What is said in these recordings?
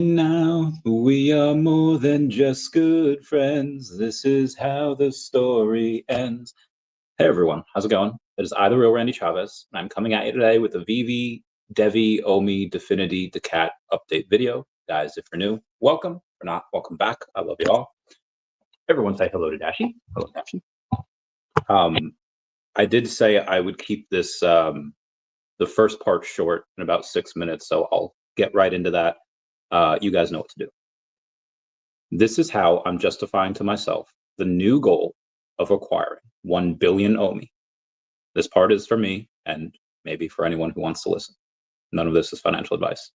Now we are more than just good friends. This is how the story ends. Hey everyone, how's it going? It is I, the real Randy Chavez, and I'm coming at you today with a VeVe, DEVVE, OMI, DEFINITY, DACAT update video. Guys, if you're new, welcome. If you're not, welcome back. I love you all. Everyone say hello to Dashi. Hello, Dashi. I did say I would keep this the first part short in about 6 minutes, so I'll get right into that. You guys know what to do. This is how I'm justifying to myself the new goal of acquiring 1 billion OMI. This part is for me and maybe for anyone who wants to listen. None of this is financial advice.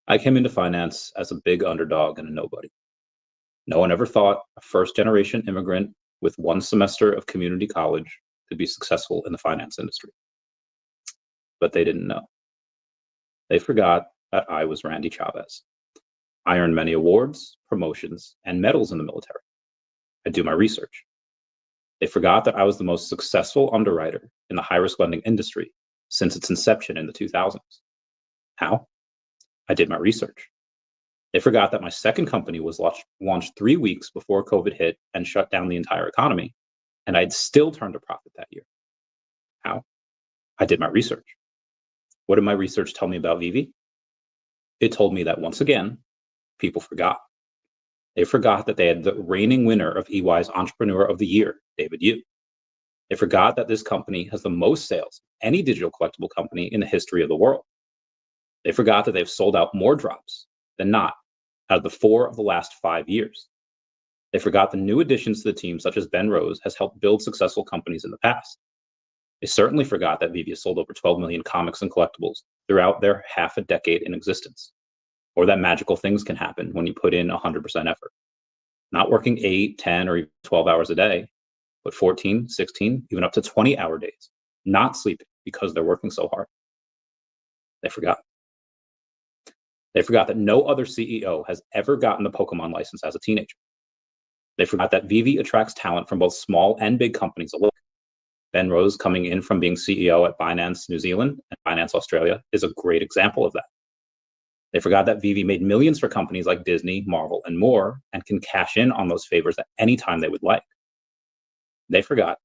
I came into finance as a big underdog and a nobody. No one ever thought a first-generation immigrant with 1 semester of community college could be successful in the finance industry. But they didn't know. They forgot that I was Randy Chavez. I earned many awards, promotions, and medals in the military. I do my research. They forgot that I was the most successful underwriter in the high-risk lending industry since its inception in the 2000s. How? I did my research. They forgot that my second company was launched 3 weeks before COVID hit and shut down the entire economy, and I'd still turned a profit that year. How? I did my research. What did my research tell me about VeVe? It told me that once again, people forgot. They forgot that they had the reigning winner of EY's Entrepreneur of the Year, David Yu. They forgot that this company has the most sales of any digital collectible company in the history of the world. They forgot that they've sold out more drops than not out of the 4 of the last 5 years. They forgot the new additions to the team, such as Ben Rose, has helped build successful companies in the past. They certainly forgot that VeVe has sold over 12 million comics and collectibles throughout their half a decade in existence, or that magical things can happen when you put in 100% effort. Not working 8, 10, or even 12 hours a day, but 14, 16, even up to 20-hour days, not sleeping because they're working so hard. They forgot. They forgot that no other CEO has ever gotten the Pokemon license as a teenager. They forgot that VeVe attracts talent from both small and big companies alike. Ben Rose, coming in from being CEO at Binance New Zealand and Binance Australia, is a great example of that. They forgot that VeVe made millions for companies like Disney, Marvel, and more, and can cash in on those favors at any time they would like. They forgot,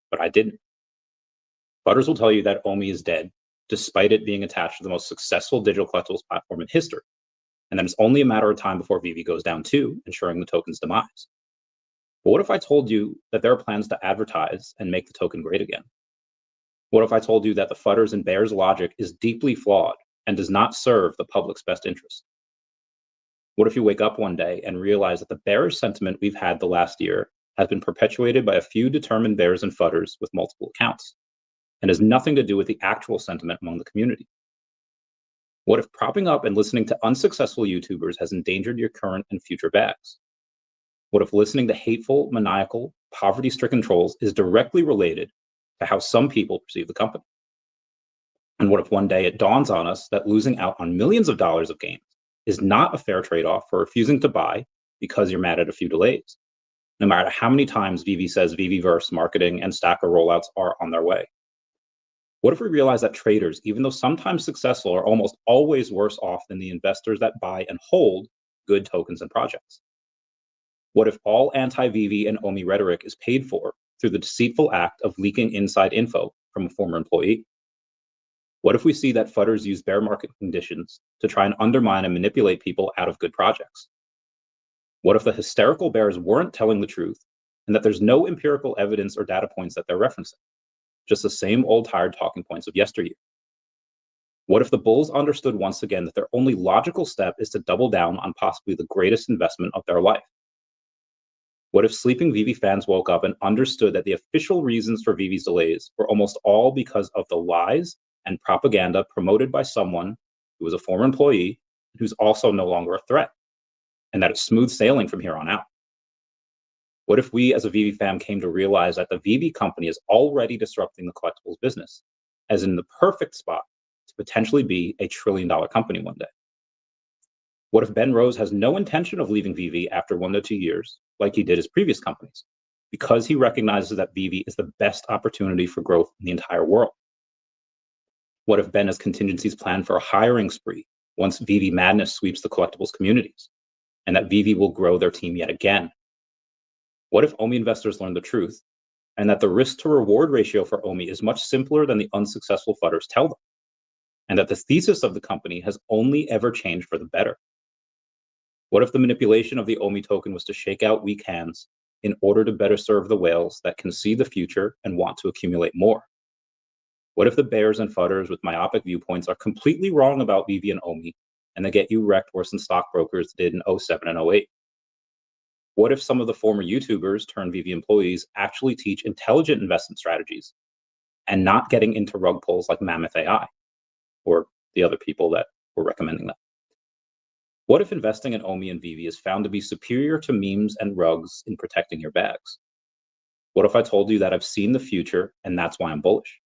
but I didn't. Butters will tell you that OMI is dead, despite it being attached to the most successful digital collectibles platform in history, and that it's only a matter of time before VeVe goes down too, ensuring the token's demise. But what if I told you that there are plans to advertise and make the token great again? What if I told you that the Fudders and Bears logic is deeply flawed and does not serve the public's best interest? What if you wake up one day and realize that the bearish sentiment we've had the last year has been perpetuated by a few determined bears and fudders with multiple accounts, and has nothing to do with the actual sentiment among the community? What if propping up and listening to unsuccessful YouTubers has endangered your current and future bags? What if listening to hateful, maniacal, poverty-stricken trolls is directly related to how some people perceive the company? And what if one day it dawns on us that losing out on millions of dollars of gains is not a fair trade-off for refusing to buy because you're mad at a few delays, no matter how many times VeVe says VeVeverse marketing and Stacker rollouts are on their way? What if we realize that traders, even though sometimes successful, are almost always worse off than the investors that buy and hold good tokens and projects? What if all anti-VeVe and OMI rhetoric is paid for through the deceitful act of leaking inside info from a former employee? What if we see that fudders use bear market conditions to try and undermine and manipulate people out of good projects? What if the hysterical bears weren't telling the truth and that there's no empirical evidence or data points that they're referencing, just the same old tired talking points of yesteryear? What if the bulls understood once again that their only logical step is to double down on possibly the greatest investment of their life? What if sleeping VeVe fans woke up and understood that the official reasons for VeVe's delays were almost all because of the lies and propaganda promoted by someone who was a former employee who's also no longer a threat, and that it's smooth sailing from here on out? What if we as a VeVe fam came to realize that the VeVe company is already disrupting the collectibles business, as in the perfect spot to potentially be a $1 trillion company one day? What if Ben Rose has no intention of leaving VeVe after 1 to 2 years, like he did his previous companies, because he recognizes that VeVe is the best opportunity for growth in the entire world? What if Ben has contingencies planned for a hiring spree once VeVe madness sweeps the collectibles communities, and that VeVe will grow their team yet again? What if OMI investors learn the truth, and that the risk to reward ratio for OMI is much simpler than the unsuccessful fudders tell them, and that the thesis of the company has only ever changed for the better? What if the manipulation of the OMI token was to shake out weak hands in order to better serve the whales that can see the future and want to accumulate more? What if the bears and fudders with myopic viewpoints are completely wrong about VeVe and OMI, and they get you wrecked worse than stockbrokers did in 07 and 08? What if some of the former YouTubers turned VeVe employees actually teach intelligent investment strategies and not getting into rug pulls like Mammoth AI or the other people that were recommending them? What if investing in OMI and VeVe is found to be superior to memes and rugs in protecting your bags? What if I told you that I've seen the future and that's why I'm bullish?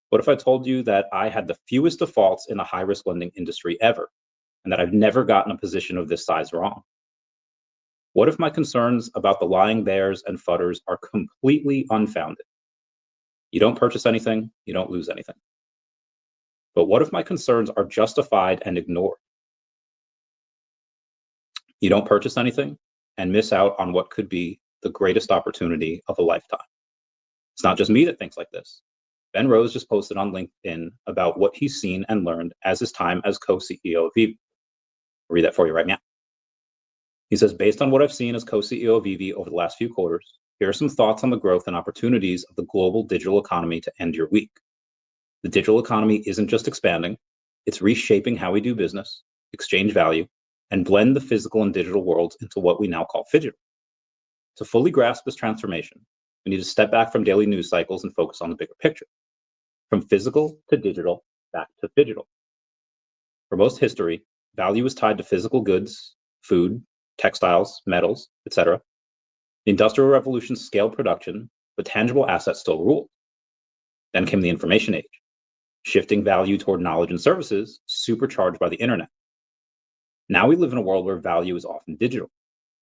What if I told you that I had the fewest defaults in the high-risk lending industry ever, and that I've never gotten a position of this size wrong? What if my concerns about the lying bears and fudders are completely unfounded? You don't purchase anything, you don't lose anything. But what if my concerns are justified and ignored? You don't purchase anything and miss out on what could be the greatest opportunity of a lifetime. It's not just me that thinks like this. Ben Rose just posted on LinkedIn about what he's seen and learned as his time as co-CEO of VeVe. I'll read that for you right now. He says, based on what I've seen as co-CEO of VeVe over the last few quarters, here are some thoughts on the growth and opportunities of the global digital economy to end your week. The digital economy isn't just expanding, it's reshaping how we do business, exchange value, and blend the physical and digital worlds into what we now call phygital. To fully grasp this transformation, we need to step back from daily news cycles and focus on the bigger picture. From physical to digital, back to phygital. For most history, value is tied to physical goods, food, textiles, metals, etc. The Industrial Revolution scaled production, but tangible assets still ruled. Then came the information age, shifting value toward knowledge and services, supercharged by the internet. Now we live in a world where value is often digital.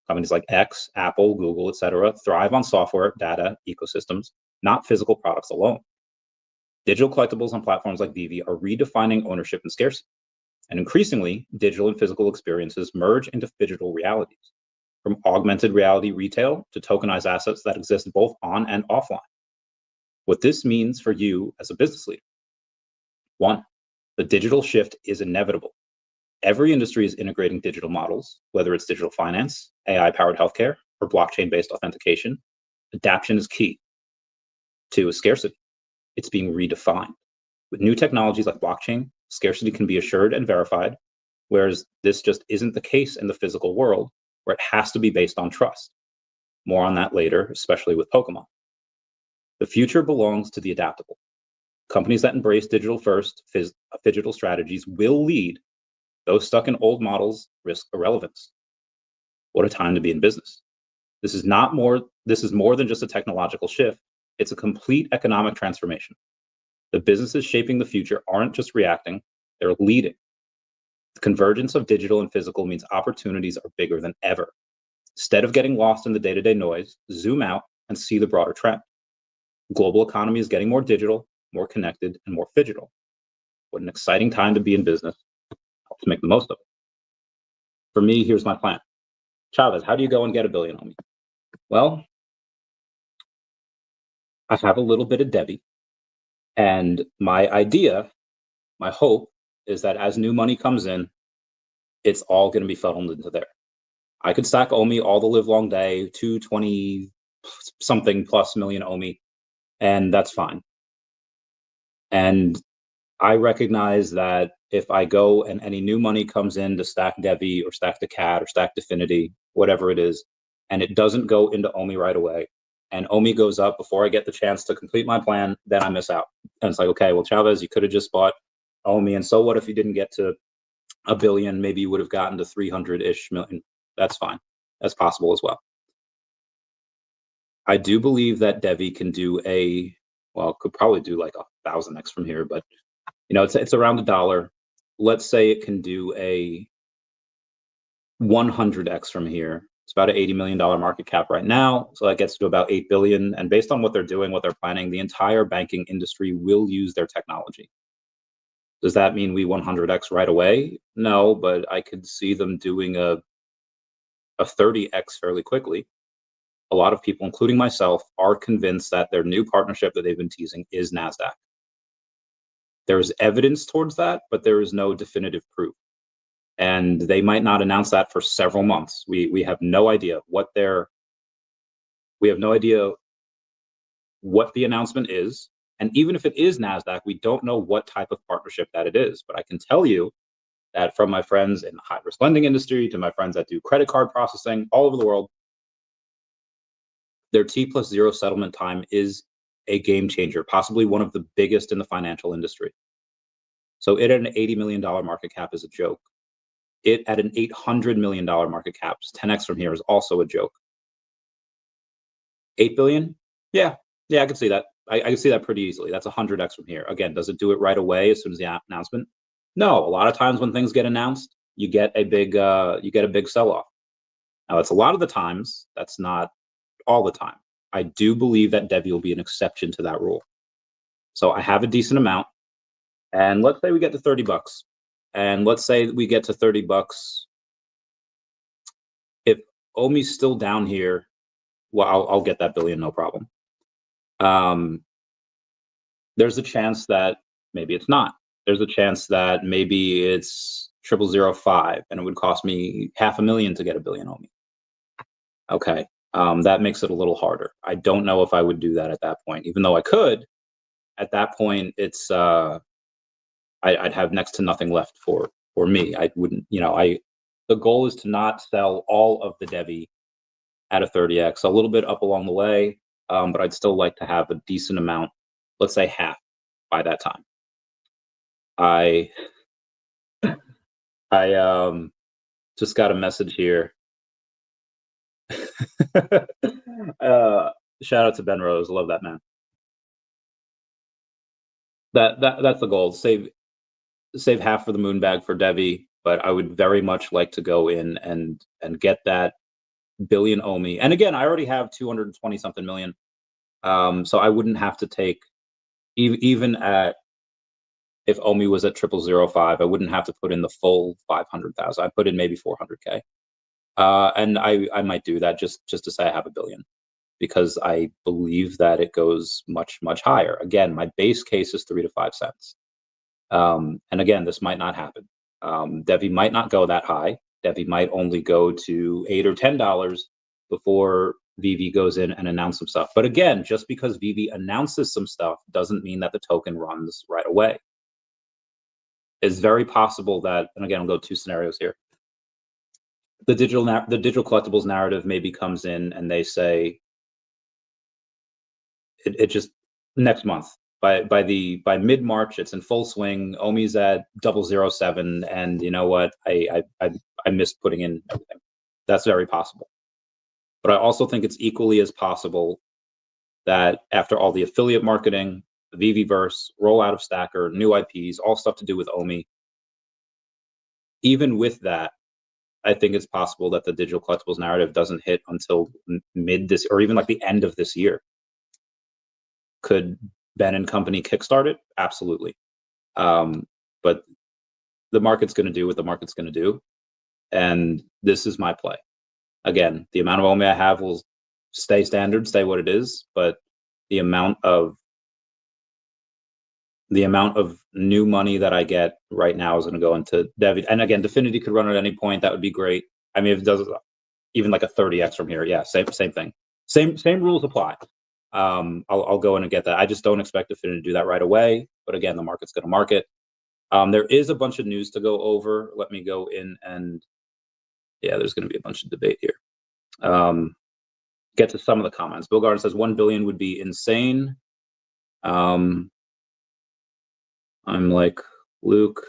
Companies like X, Apple, Google, etc. thrive on software, data, ecosystems, not physical products alone. Digital collectibles on platforms like VeVe are redefining ownership and scarcity. And increasingly, digital and physical experiences merge into phygital realities, from augmented reality retail to tokenized assets that exist both on and offline. What this means for you as a business leader. 1, the digital shift is inevitable. Every industry is integrating digital models, whether it's digital finance, AI-powered healthcare, or blockchain-based authentication. Adaptation is key. 2 is scarcity. It's being redefined. With new technologies like blockchain, scarcity can be assured and verified, whereas this just isn't the case in the physical world, where it has to be based on trust. More on that later, especially with Pokemon. The future belongs to the adaptable. Companies that embrace digital-first, phygital strategies will lead. Those stuck in old models risk irrelevance. What a time to be in business. This is more than just a technological shift. It's a complete economic transformation. The businesses shaping the future aren't just reacting, they're leading. The convergence of digital and physical means opportunities are bigger than ever. Instead of getting lost in the day-to-day noise, zoom out and see the broader trend. The global economy is getting more digital, more connected, and more phygital. What an exciting time to be in business. To make the most of it. For me, here's my plan. Chavez, how do you go and get a billion on me? Well, I have a little bit of DEVVE, and my idea, my hope, is that as new money comes in, it's all going to be funneled into there. I could stack OMI all the live long day, 220 something plus million OMI, and that's fine. And I recognize that if I go and any new money comes in to stack DEVVE or stack DACAT or stack DEFINITY, whatever it is, and it doesn't go into OMI right away, and OMI goes up before I get the chance to complete my plan, then I miss out. And it's like, okay, well, Chavez, you could have just bought OMI, and so what if you didn't get to a billion? Maybe you would have gotten to 300-ish million. That's fine. That's possible as well. I do believe that DEVVE can do could probably do like 1,000x from here, but it's around $1. Let's say it can do a 100x from here. It's about an $80 million market cap right now. So that gets to about 8 billion. And based on what they're doing, what they're planning, the entire banking industry will use their technology. Does that mean we 100x right away? No, but I could see them doing a 30x fairly quickly. A lot of people, including myself, are convinced that their new partnership that they've been teasing is NASDAQ. There's evidence towards that, but there is no definitive proof. And they might not announce that for several months. We have no idea what we have no idea what the announcement is. And even if it is NASDAQ, we don't know what type of partnership that it is. But I can tell you that from my friends in the high-risk lending industry to my friends that do credit card processing all over the world, their T+0 settlement time is a game changer, possibly one of the biggest in the financial industry. So it at an $80 million market cap is a joke. It at an $800 million market cap, 10x from here, is also a joke. 8 billion? Yeah, I can see that. I can see that pretty easily. That's 100x from here. Again, does it do it right away as soon as the announcement? No. A lot of times when things get announced, you get a big sell-off. Now, it's a lot of the times. That's not all the time. I do believe that DEVVE will be an exception to that rule. So I have a decent amount, and let's say we get to 30 bucks, and let's say we get to 30 bucks. If OMI's still down here, well, I'll get that billion, no problem. There's a chance that maybe it's not. There's a chance that maybe it's 0005 and it would cost me $500,000 to get a billion OMI. Okay, that makes it a little harder. I don't know if I would do that at that point, even though I could. At that point, it's I'd have next to nothing left for me. I wouldn't, the goal is to not sell all of the DEVVE at a 30x, a little bit up along the way, but I'd still like to have a decent amount, let's say half by that time. I just got a message here. Shout out to Ben Rose, love that man. That's the goal. Save half for the moon bag for DEVVE, but I would very much like to go in and get that billion OMI. And again, I already have 220 something million. So I wouldn't have to take, even if OMI was at 0005, I wouldn't have to put in the full 500,000. I put in maybe 400K. And I might do that just to say I have a billion, because I believe that it goes much, much higher. Again, my base case is 3 to 5 cents. And again, this might not happen. DEVVE might not go that high. DEVVE might only go to $8 or $10 before VeVe goes in and announces some stuff. But again, just because VeVe announces some stuff doesn't mean that the token runs right away. It's very possible that, and again, I'll go 2 scenarios here. The digital collectibles narrative maybe comes in and they say it just next month. By mid-March, it's in full swing. OMI's at 007, and you know what? I missed putting in everything. That's very possible. But I also think it's equally as possible that after all the affiliate marketing, the VeVeverse, rollout of Stacker, new IPs, all stuff to do with OMI, even with that, I think it's possible that the digital collectibles narrative doesn't hit until mid this, or even like the end of this year. Could Ben and company kickstart it? Absolutely. But the market's going to do what the market's going to do. And this is my play. Again, the amount of OMI I have will stay standard, stay what it is, but the amount of new money that I get right now is going to go into DEVVE. And again, Definity could run at any point. That would be great. I mean, if it does even like a 30x from here, yeah, same thing. Same rules apply. I'll go in and get that. I just don't expect Definity to do that right away. But again, the market's going to market. There is a bunch of news to go over. Let me go in and, yeah, there's going to be a bunch of debate here. Get to some of the comments. Bill Garden says 1 billion would be insane. I'm like Luke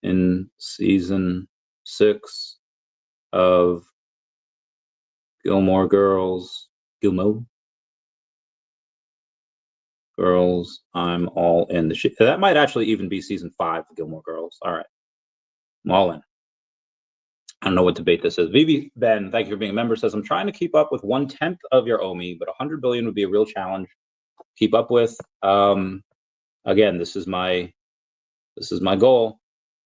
in season 6 of Gilmore Girls. Gilmore Girls. I'm all in the shit. That might actually even be season 5 of Gilmore Girls. All right. I'm all in. I don't know what debate this is. VeVe Ben, thank you for being a member, says, I'm trying to keep up with 1/10 of your OMI, but 100 billion would be a real challenge. Keep up with. Again, this is my This is my goal.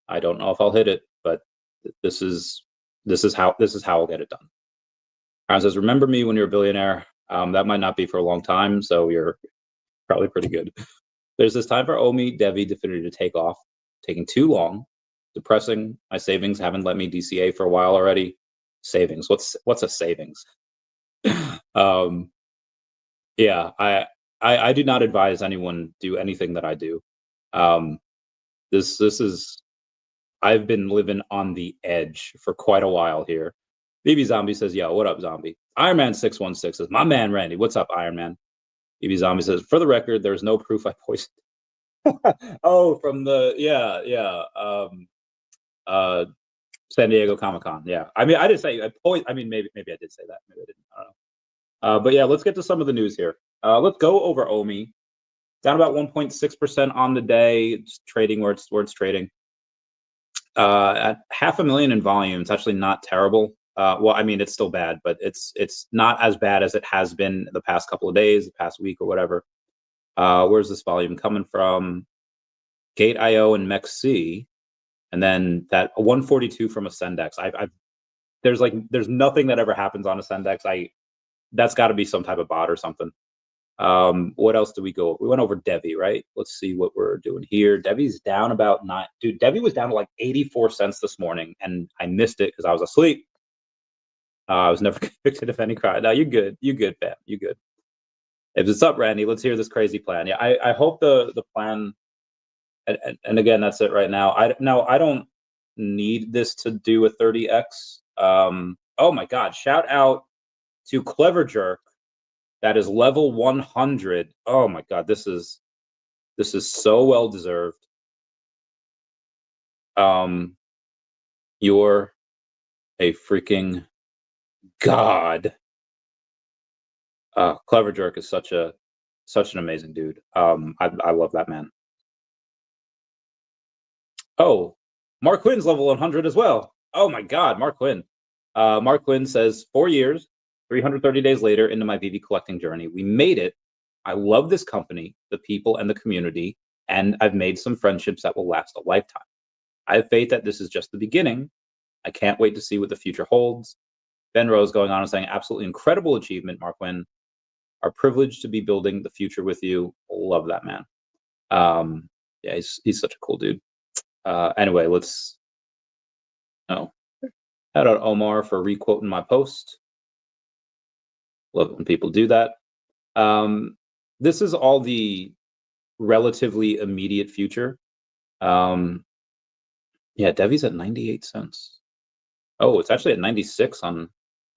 I don't know if I'll hit it, but this is how I'll get it done. Aaron says, remember me when you're a billionaire. That might not be for a long time, so you're probably pretty good. There's this time for OMI, DEVVE, DEFINITY to take off. Taking too long. Depressing. My savings haven't let me DCA for a while already. Savings. What's a savings? Yeah, I do not advise anyone do anything that I do. This is I've been living on the edge for quite a while here. BB Zombie says, yo, what up, Zombie? Iron Man 616 says, my man Randy, what's up, Iron Man? BB Zombie says, for the record, there's no proof I poisoned. Oh, from the San Diego Comic-Con. Yeah. I mean, I didn't say I mean, maybe I did say that. Maybe I didn't. I don't know. But yeah, let's get to some of the news here. Let's go over OMI. Down about 1.6% on the day. It's trading where it's trading. At 500,000 in volume, it's actually not terrible. Well, I mean, it's still bad, but it's not as bad as it has been the past couple of days, the past week or whatever. Where's this volume coming from? Gate.io and MEXC, and then that 142 from Ascendex. There's nothing that ever happens on Ascendex. That's got to be some type of bot or something. What else do we go over? We went over DEVVE, right? Let's see what we're doing here. DEVVE's down about 9. Dude, DEVVE was down to like 84 cents this morning, and I missed it because I was asleep. I was never convicted of any crime. No, you good. You good, fam. You good. If it's up, Randy, let's hear this crazy plan. Yeah, I hope the plan, and again, that's it right now. I don't need this to do a 30x. Oh my God, shout out to Clever Jerk. That is level 100. Oh my God, this is so well deserved. You're a freaking god. Clever Jerk is such an amazing dude. I love that man. Oh, Mark Quinn's level 100 as well. Oh my God, Mark Quinn. Mark Quinn says 4 years, 330 days later into my VeVe collecting journey. We made it. I love this company, the people, and the community, and I've made some friendships that will last a lifetime. I have faith that this is just the beginning. I can't wait to see what the future holds. Ben Rose going on and saying, absolutely incredible achievement, Mark Wynn. Our privilege to be building the future with you. Love that man. Yeah, he's such a cool dude. Anyway, let's shout out Omar for requoting my post. Love it when people do that. This is all the relatively immediate future. Yeah, DEVVE's at 98 cents. Oh, it's actually at 96 on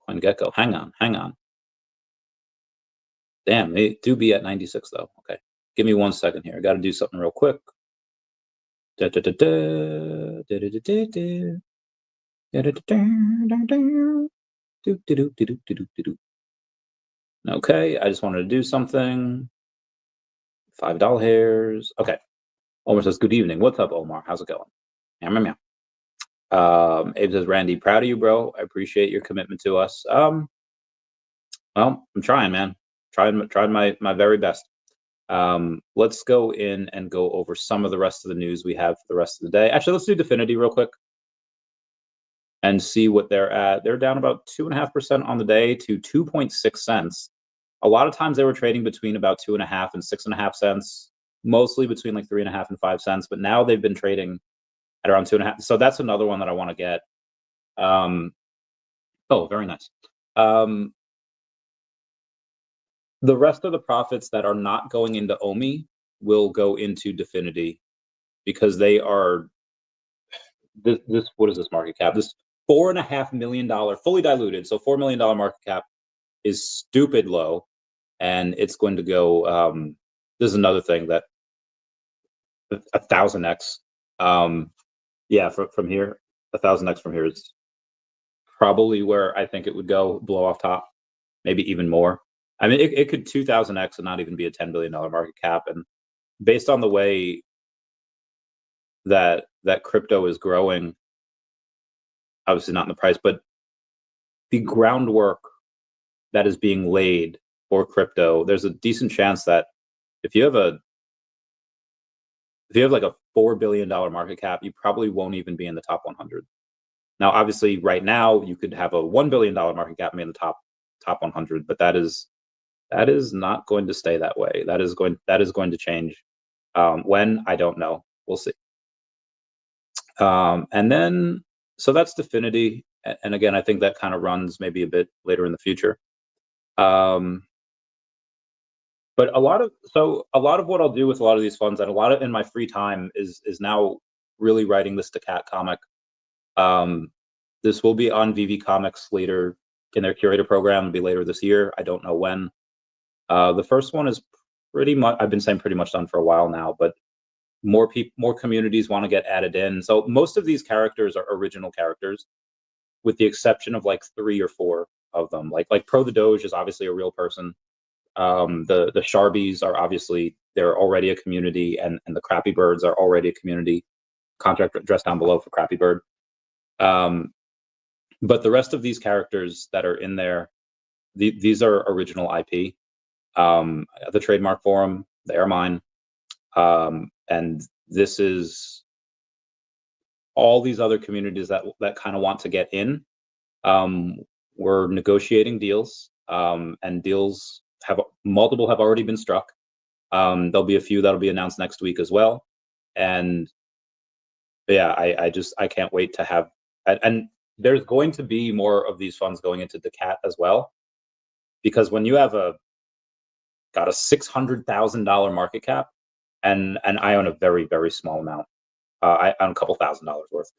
CoinGecko. Hang on. Damn, they do be at 96 though. Okay, give me 1 second here. I got to do something real quick. Okay, I just wanted to do something. $5 hairs. Okay. Omar says, good evening. What's up, Omar? How's it going? Meow. Abe says, Randy, proud of you, bro. I appreciate your commitment to us. Well, I'm trying, man. Trying my very best. Let's go in and go over some of the rest of the news we have for the rest of the day. Actually, let's do DEFINITY real quick and see what they're at. They're down about 2.5% on the day to 2.6 cents. A lot of times they were trading between about 2.5 and 6.5 cents, mostly between like 3.5 and 5 cents. But now they've been trading at around 2.5. So that's another one that I want to get. Oh, very nice. The rest of the profits that are not going into OMI will go into DEFINITY because they are this. What is this market cap? This $4.5 million fully diluted, so $4 million market cap is stupid low, and it's going to go. This is another thing that 1,000x. Yeah, from here, 1,000x from here is probably where I think it would go, blow off top, maybe even more. I mean, it could 2,000x and not even be a $10 billion market cap. And based on the way that crypto is growing, obviously not in the price, but the groundwork that is being laid for crypto, there's a decent chance that if you have like a $4 billion market cap, you probably won't even be in the top 100. Now, obviously, right now you could have a $1 billion market cap and be in the top 100, but that is not going to stay that way. That is going to change. When, I don't know. We'll see. And then, so that's Definity. And again, I think that kind of runs maybe a bit later in the future. But a lot of what I'll do with a lot of these funds, and a lot of in my free time, is now really writing this DACAT comic. This will be on VeVe Comics later in their curator program. It'll be later this year. I don't know when. The first one is pretty much, I've been saying pretty much done for a while now, but more communities want to get added in. So most of these characters are original characters, with the exception of like 3 or 4 of them. Like Pro the Doge is obviously a real person. The Sharbies are obviously, they're already a community, and the Crappy Birds are already a community. Contract address down below for Crappy Bird. But the rest of these characters that are in there, these are original IP. The trademark for them, they are mine. And this is all these other communities that kind of want to get in. We're negotiating deals, and deals multiple have already been struck. There'll be a few that'll be announced next week as well. And yeah, I can't wait to have, and there's going to be more of these funds going into DACAT as well, because when you have got a $600,000 market cap, and I own a very, very small amount. I own a couple $1,000s worth.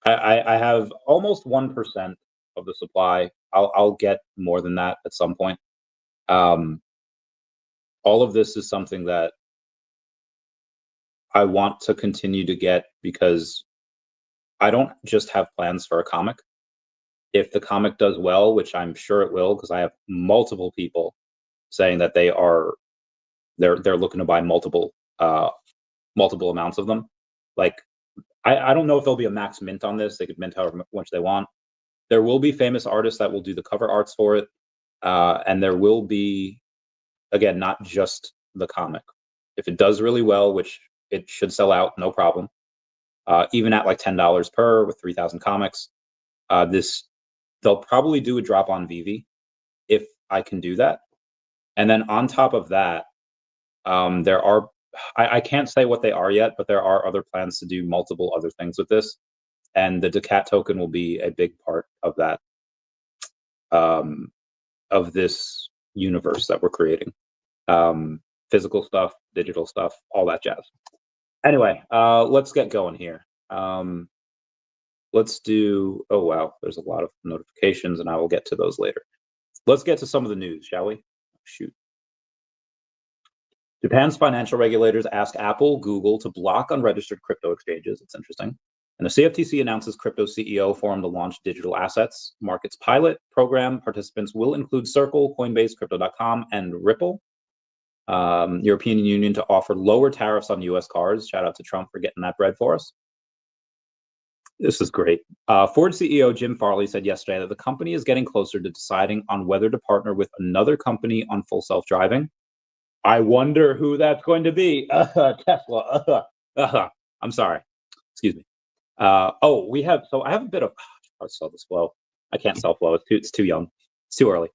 I have almost 1% of the supply. I'll get more than that at some point. All of this is something that I want to continue to get, because I don't just have plans for a comic. If the comic does well, which I'm sure it will, because I have multiple people saying that they're looking to buy multiple amounts of them. Like, I don't know if there'll be a max mint on this. They could mint however much they want. There will be famous artists that will do the cover arts for it, and there will be, again, not just the comic. If it does really well, which it should sell out, no problem. Even at like $10 per with 3,000 comics, they'll probably do a drop on VeVe if I can do that. And then on top of that, there are, I can't say what they are yet, but there are other plans to do multiple other things with this. And the DACAT token will be a big part of that, of this universe that we're creating. Physical stuff, digital stuff, all that jazz. Anyway, let's get going here. Let's do, oh wow, there's a lot of notifications, and I will get to those later. Let's get to some of the news, shall we? Shoot. Japan's financial regulators ask Apple, Google to block unregistered crypto exchanges. It's interesting. And the CFTC announces crypto CEO forum to launch digital assets markets pilot program. Participants will include Circle, Coinbase, Crypto.com, and Ripple. European Union to offer lower tariffs on U.S. cars. Shout out to Trump for getting that bread for us. This is great. Ford CEO Jim Farley said yesterday that the company is getting closer to deciding on whether to partner with another company on full self-driving. I wonder who that's going to be. Tesla. I'm sorry. Excuse me. Oh, we have, so I have a bit of, I'll sell this flow. I can't sell flow. It's too young. It's too early.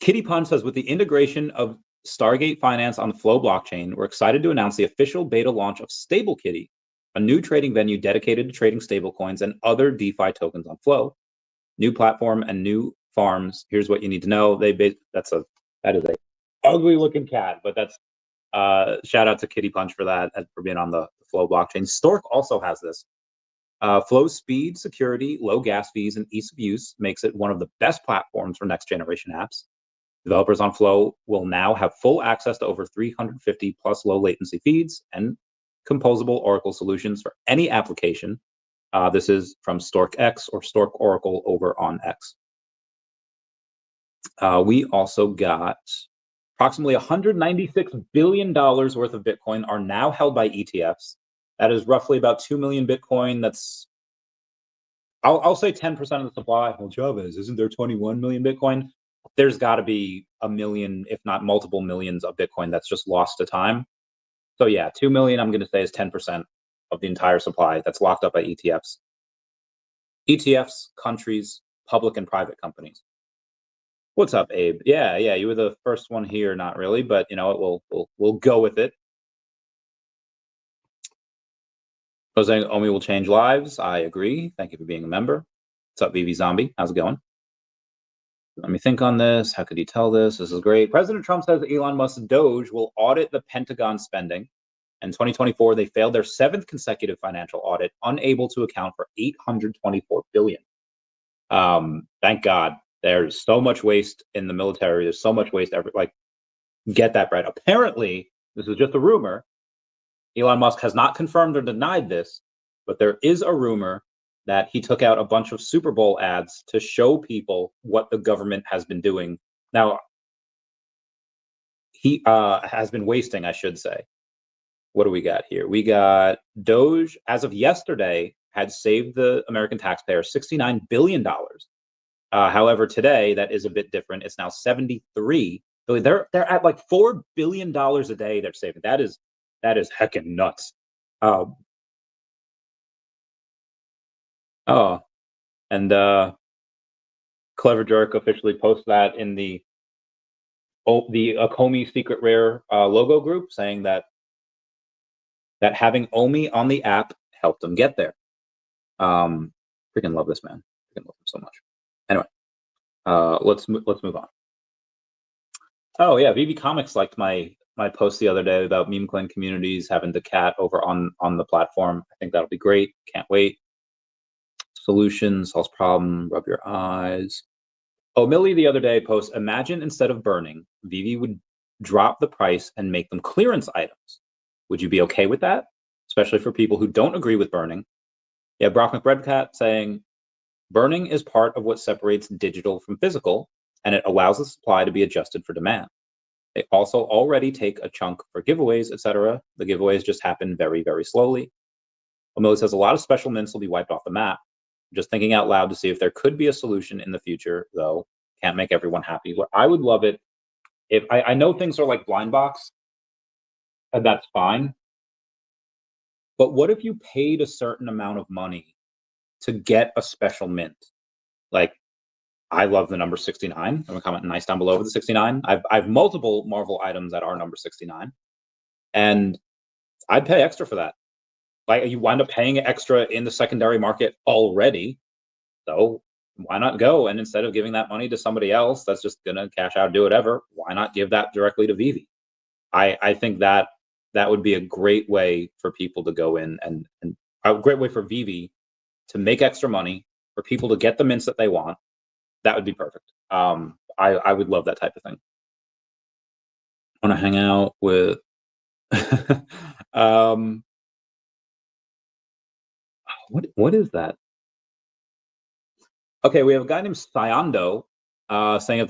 Kitty Punch says, with the integration of Stargate Finance on the Flow blockchain, we're excited to announce the official beta launch of StableKitty, a new trading venue dedicated to trading stablecoins and other DeFi tokens on Flow. New platform and new farms. Here's what you need to know. That is a ugly looking cat, but that's shout out to Kitty Punch for that and for being on the Flow blockchain. Stork also has this. Flow's speed, security, low gas fees, and ease of use makes it one of the best platforms for next generation apps. Developers on Flow will now have full access to over 350 plus low latency feeds and composable Oracle solutions for any application. This is from StorkX or Stork Oracle over on X. We also got approximately $196 billion worth of Bitcoin are now held by ETFs. That is roughly about 2 million Bitcoin. That's, I'll say 10% of the supply. Well, Chavez, isn't there 21 million Bitcoin? there's got to be a million, if not multiple millions of Bitcoin that's just lost to time. So yeah, 2 million, I'm going to say, is 10% of the entire supply that's locked up by ETFs. ETFs, countries, public and private companies. What's up, Abe? Yeah, you were the first one here, not really, but you know what, we'll go with it. Jose Omi will change lives. I agree. Thank you for being a member. What's up, VeVe Zombie? How's it going? Let me think on this. How could you tell this? This is great. President Trump says Elon Musk's Doge will audit the Pentagon spending. In 2024, they failed their 7th consecutive financial audit, unable to account for $824 billion. Thank God. There's so much waste in the military. There's so much waste. Get that right. Apparently, this is just a rumor. Elon Musk has not confirmed or denied this, but there is a rumor that he took out a bunch of Super Bowl ads to show people what the government has been doing. Now, he has been wasting, I should say. What do we got here? We got Doge, as of yesterday, had saved the American taxpayer $69 billion. However, today, that is a bit different. It's now $73 billion. They're at like $4 billion a day they're saving. That is heckin' nuts. And Clever Jerk officially posts that in the Ecomi Secret Rare logo group, saying that having OMI on the app helped them get there. Freaking love this man. Freaking love him so much. Anyway, let's move on. Oh yeah, VeVe Comics liked my post the other day about meme clan communities having DACAT over on the platform. I think that'll be great. Can't wait. Solution solves problem. Rub your eyes. Oh, Millie the other day posts, imagine instead of burning, VeVe would drop the price and make them clearance items. Would you be okay with that? Especially for people who don't agree with burning. Yeah, Brock McBreadcat saying, burning is part of what separates digital from physical, and it allows the supply to be adjusted for demand. They also already take a chunk for giveaways, etc. The giveaways just happen very, very slowly. Millie says a lot of special mints will be wiped off the map. Just thinking out loud to see if there could be a solution in the future, though. Can't make everyone happy. What I would love it if I know things are like blind box, and that's fine. But what if you paid a certain amount of money to get a special mint? Like, I love the number 69. I'm gonna comment nice down below with the 69. I've multiple Marvel items that are number 69, and I'd pay extra for that. Like, you wind up paying extra in the secondary market already, so why not go? And instead of giving that money to somebody else that's just gonna cash out, do whatever, why not give that directly to VeVe? I think that would be a great way for people to go in and a great way for VeVe to make extra money, for people to get the mints that they want. That would be perfect. I would love that type of thing. I want to hang out with what is that? Okay, we have a guy named Sayando saying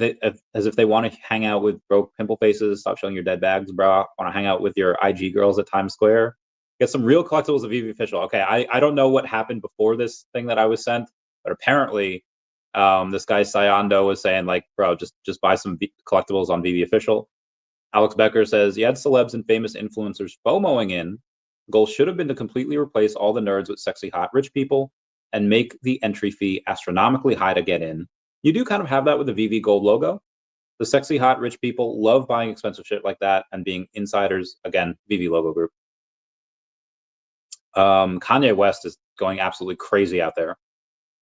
as if they want to hang out with broke pimple faces, stop showing your dead bags, bro. Want to hang out with your IG girls at Times Square? Get some real collectibles of VeVe Official. Okay, I don't know what happened before this thing that I was sent, but apparently this guy Sayando was saying, like, bro, just buy some collectibles on VeVe Official. Alex Becker says, you had celebs and famous influencers FOMOing in. Goal should have been to completely replace all the nerds with sexy, hot, rich people and make the entry fee astronomically high to get in. You do kind of have that with the VeVe Gold logo. The sexy, hot, rich people love buying expensive shit like that and being insiders. Again, VeVe logo group. Kanye West is going absolutely crazy out there.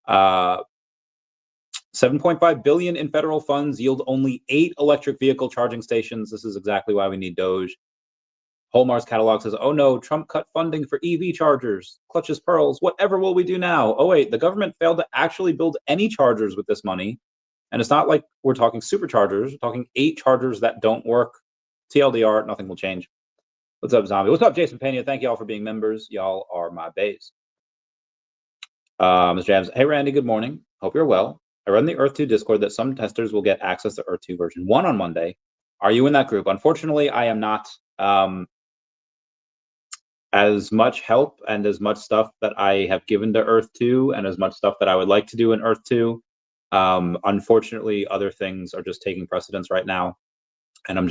7.5 billion in federal funds yield only 8 electric vehicle charging stations. This is exactly why we need Doge. Holmar's catalog says, oh no, Trump cut funding for EV chargers, clutches pearls, whatever will we do now? Oh wait, the government failed to actually build any chargers with this money. And it's not like we're talking superchargers, we're talking 8 chargers that don't work. TLDR, nothing will change. What's up, Zombie? What's up, Jason Pena? Thank y'all for being members. Y'all are my base. Mr. James, hey Randy, good morning. Hope you're well. I read in the Earth 2 Discord that some testers will get access to Earth 2 version 1 on Monday. Are you in that group? Unfortunately, I am not. As much help and as much stuff that I have given to Earth 2 and as much stuff that I would like to do in Earth 2, Unfortunately, other things are just taking precedence right now, and I'm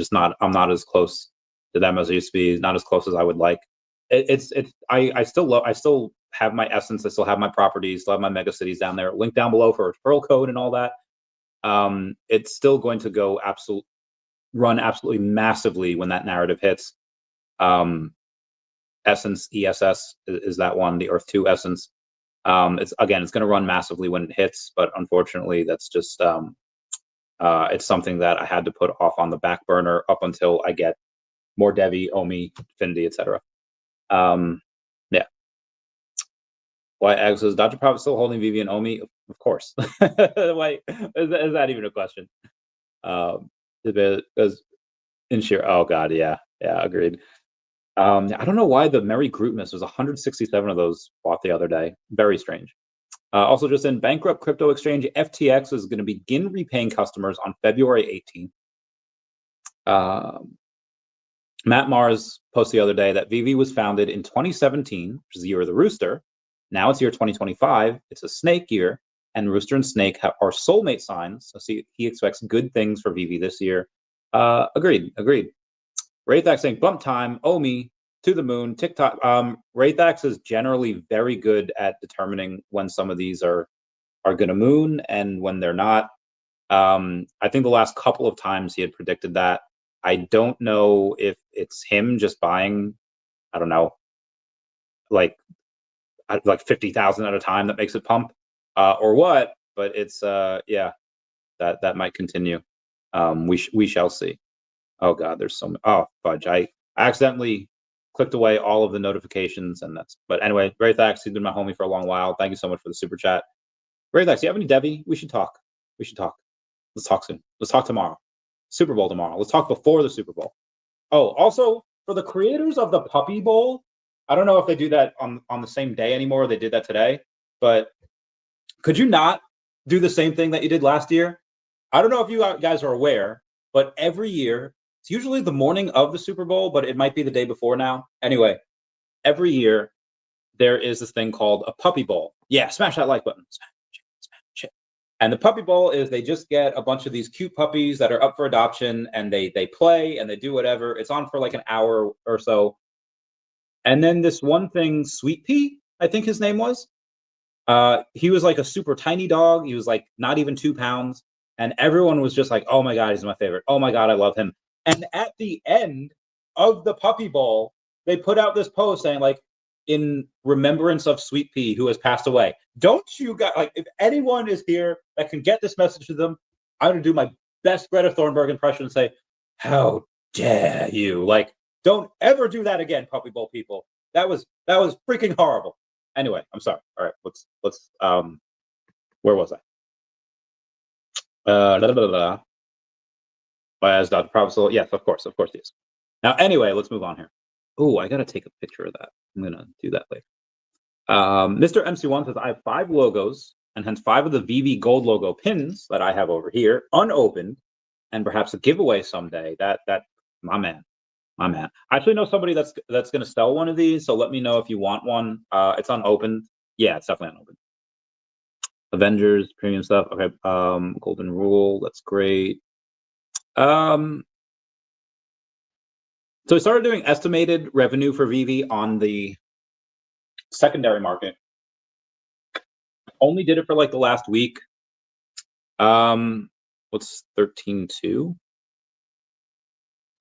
not as close to them as I used to be, not as close as I would like. I still have my essence, I still have my properties, still have my mega cities down there. Link down below for referral code and all that. It's still going to go run absolutely massively when that narrative hits. Essence ESS is that one, the Earth 2 Essence. It's going to run massively when it hits, but unfortunately, that's just it's something that I had to put off on the back burner up until I get more DEVVE, OMI, Infinity, etc. Yeah. Why Ag says Dr. Prophet still holding VeVe and OMI? Of course. Why is that even a question? Because in sheer, oh god, yeah, agreed. I don't know why the Merry Group miss was 167 of those bought the other day. Very strange. Also, just in bankrupt crypto exchange, FTX is going to begin repaying customers on February 18th. Matt Mars posted the other day that VeVe was founded in 2017, which is the year of the rooster. Now it's year 2025. It's a snake year, and rooster and snake are soulmate signs. So he expects good things for VeVe this year. Agreed. Raythax saying bump time, OMI, to the moon, TikTok. Raythax is generally very good at determining when some of these are going to moon and when they're not. I think the last couple of times he had predicted that. I don't know if it's him just buying, I don't know, like 50,000 at a time that makes it pump, or what. But it's that might continue. We shall see. Oh god, there's so many. Oh fudge! I accidentally clicked away all of the notifications, and but anyway, Raythax, he's been my homie for a long while. Thank you so much for the super chat. Raythax, you have any DEVVE? We should talk. Let's talk soon. Let's talk tomorrow. Super Bowl tomorrow. Let's talk before the Super Bowl. Oh, also for the creators of the Puppy Bowl, I don't know if they do that on the same day anymore. They did that today, but could you not do the same thing that you did last year? I don't know if you guys are aware, but every year, it's usually the morning of the Super Bowl, but it might be the day before now. Anyway, every year there is this thing called a Puppy Bowl. Yeah, smash that like button. Smash it. And the Puppy Bowl is they just get a bunch of these cute puppies that are up for adoption, and they play and they do whatever. It's on for like an hour or so. And then this one thing, Sweet Pea, I think his name was. He was like a super tiny dog. He was like not even 2 pounds. And everyone was just like, oh my God, he's my favorite. Oh my God, I love him. And at the end of the Puppy Bowl, they put out this post saying, like, in remembrance of Sweet Pea, who has passed away. Don't you guys, like, if anyone is here that can get this message to them, I'm going to do my best Greta Thunberg impression and say, how dare you? Like, don't ever do that again, Puppy Bowl people. That was freaking horrible. Anyway, I'm sorry. All right, let's where was I? As Dr. Prophet, yes, of course he is. Now, anyway, let's move on here. Oh, I gotta take a picture of that. I'm gonna do that later. Mr. MC1 says I have 5 logos and hence 5 of the VeVe gold logo pins that I have over here, unopened, and perhaps a giveaway someday. That my man. I actually know somebody that's gonna sell one of these, so let me know if you want one. It's unopened. Yeah, it's definitely unopened. Avengers premium stuff. Okay. Golden Rule. That's great. So we started doing estimated revenue for VeVe on the secondary market. Only did it for like the last week. What's 13.2?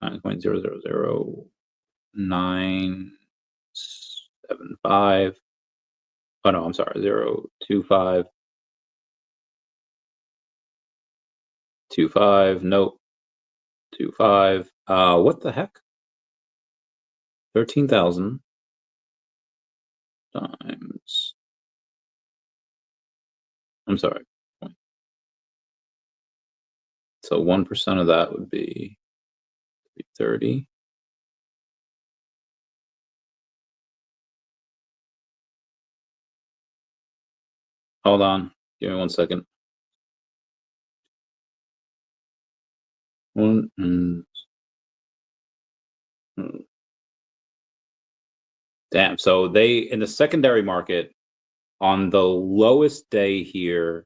9.0000975. Oh no, I'm sorry, 0.25. 2.5. Nope. 2.5. What the heck? 13,000 times. I'm sorry. So 1% of that would be 30. Hold on. Give me 1 second. Damn. So they, in the secondary market, on the lowest day here,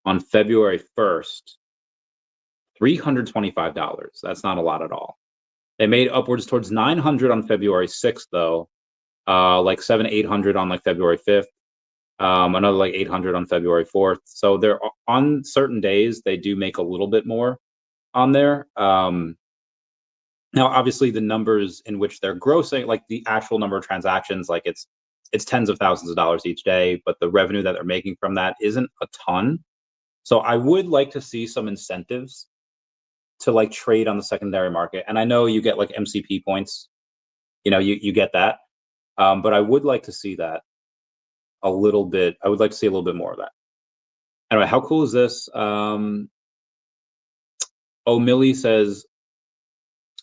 on February 1st, $325. That's not a lot at all. They made upwards towards 900 on February 6th, though. Like 800 on like February 5th. Another like 800 on February 4th. So they're on certain days, they do make a little bit more on there. Now, obviously, the numbers in which they're grossing, like the actual number of transactions, like it's tens of thousands of dollars each day, but the revenue that they're making from that isn't a ton. So I would like to see some incentives to like trade on the secondary market. And I know you get like MCP points, you get that. But I would like to see that a little bit. I would like to see a little bit more of that. Anyway, how cool is this? Millie says,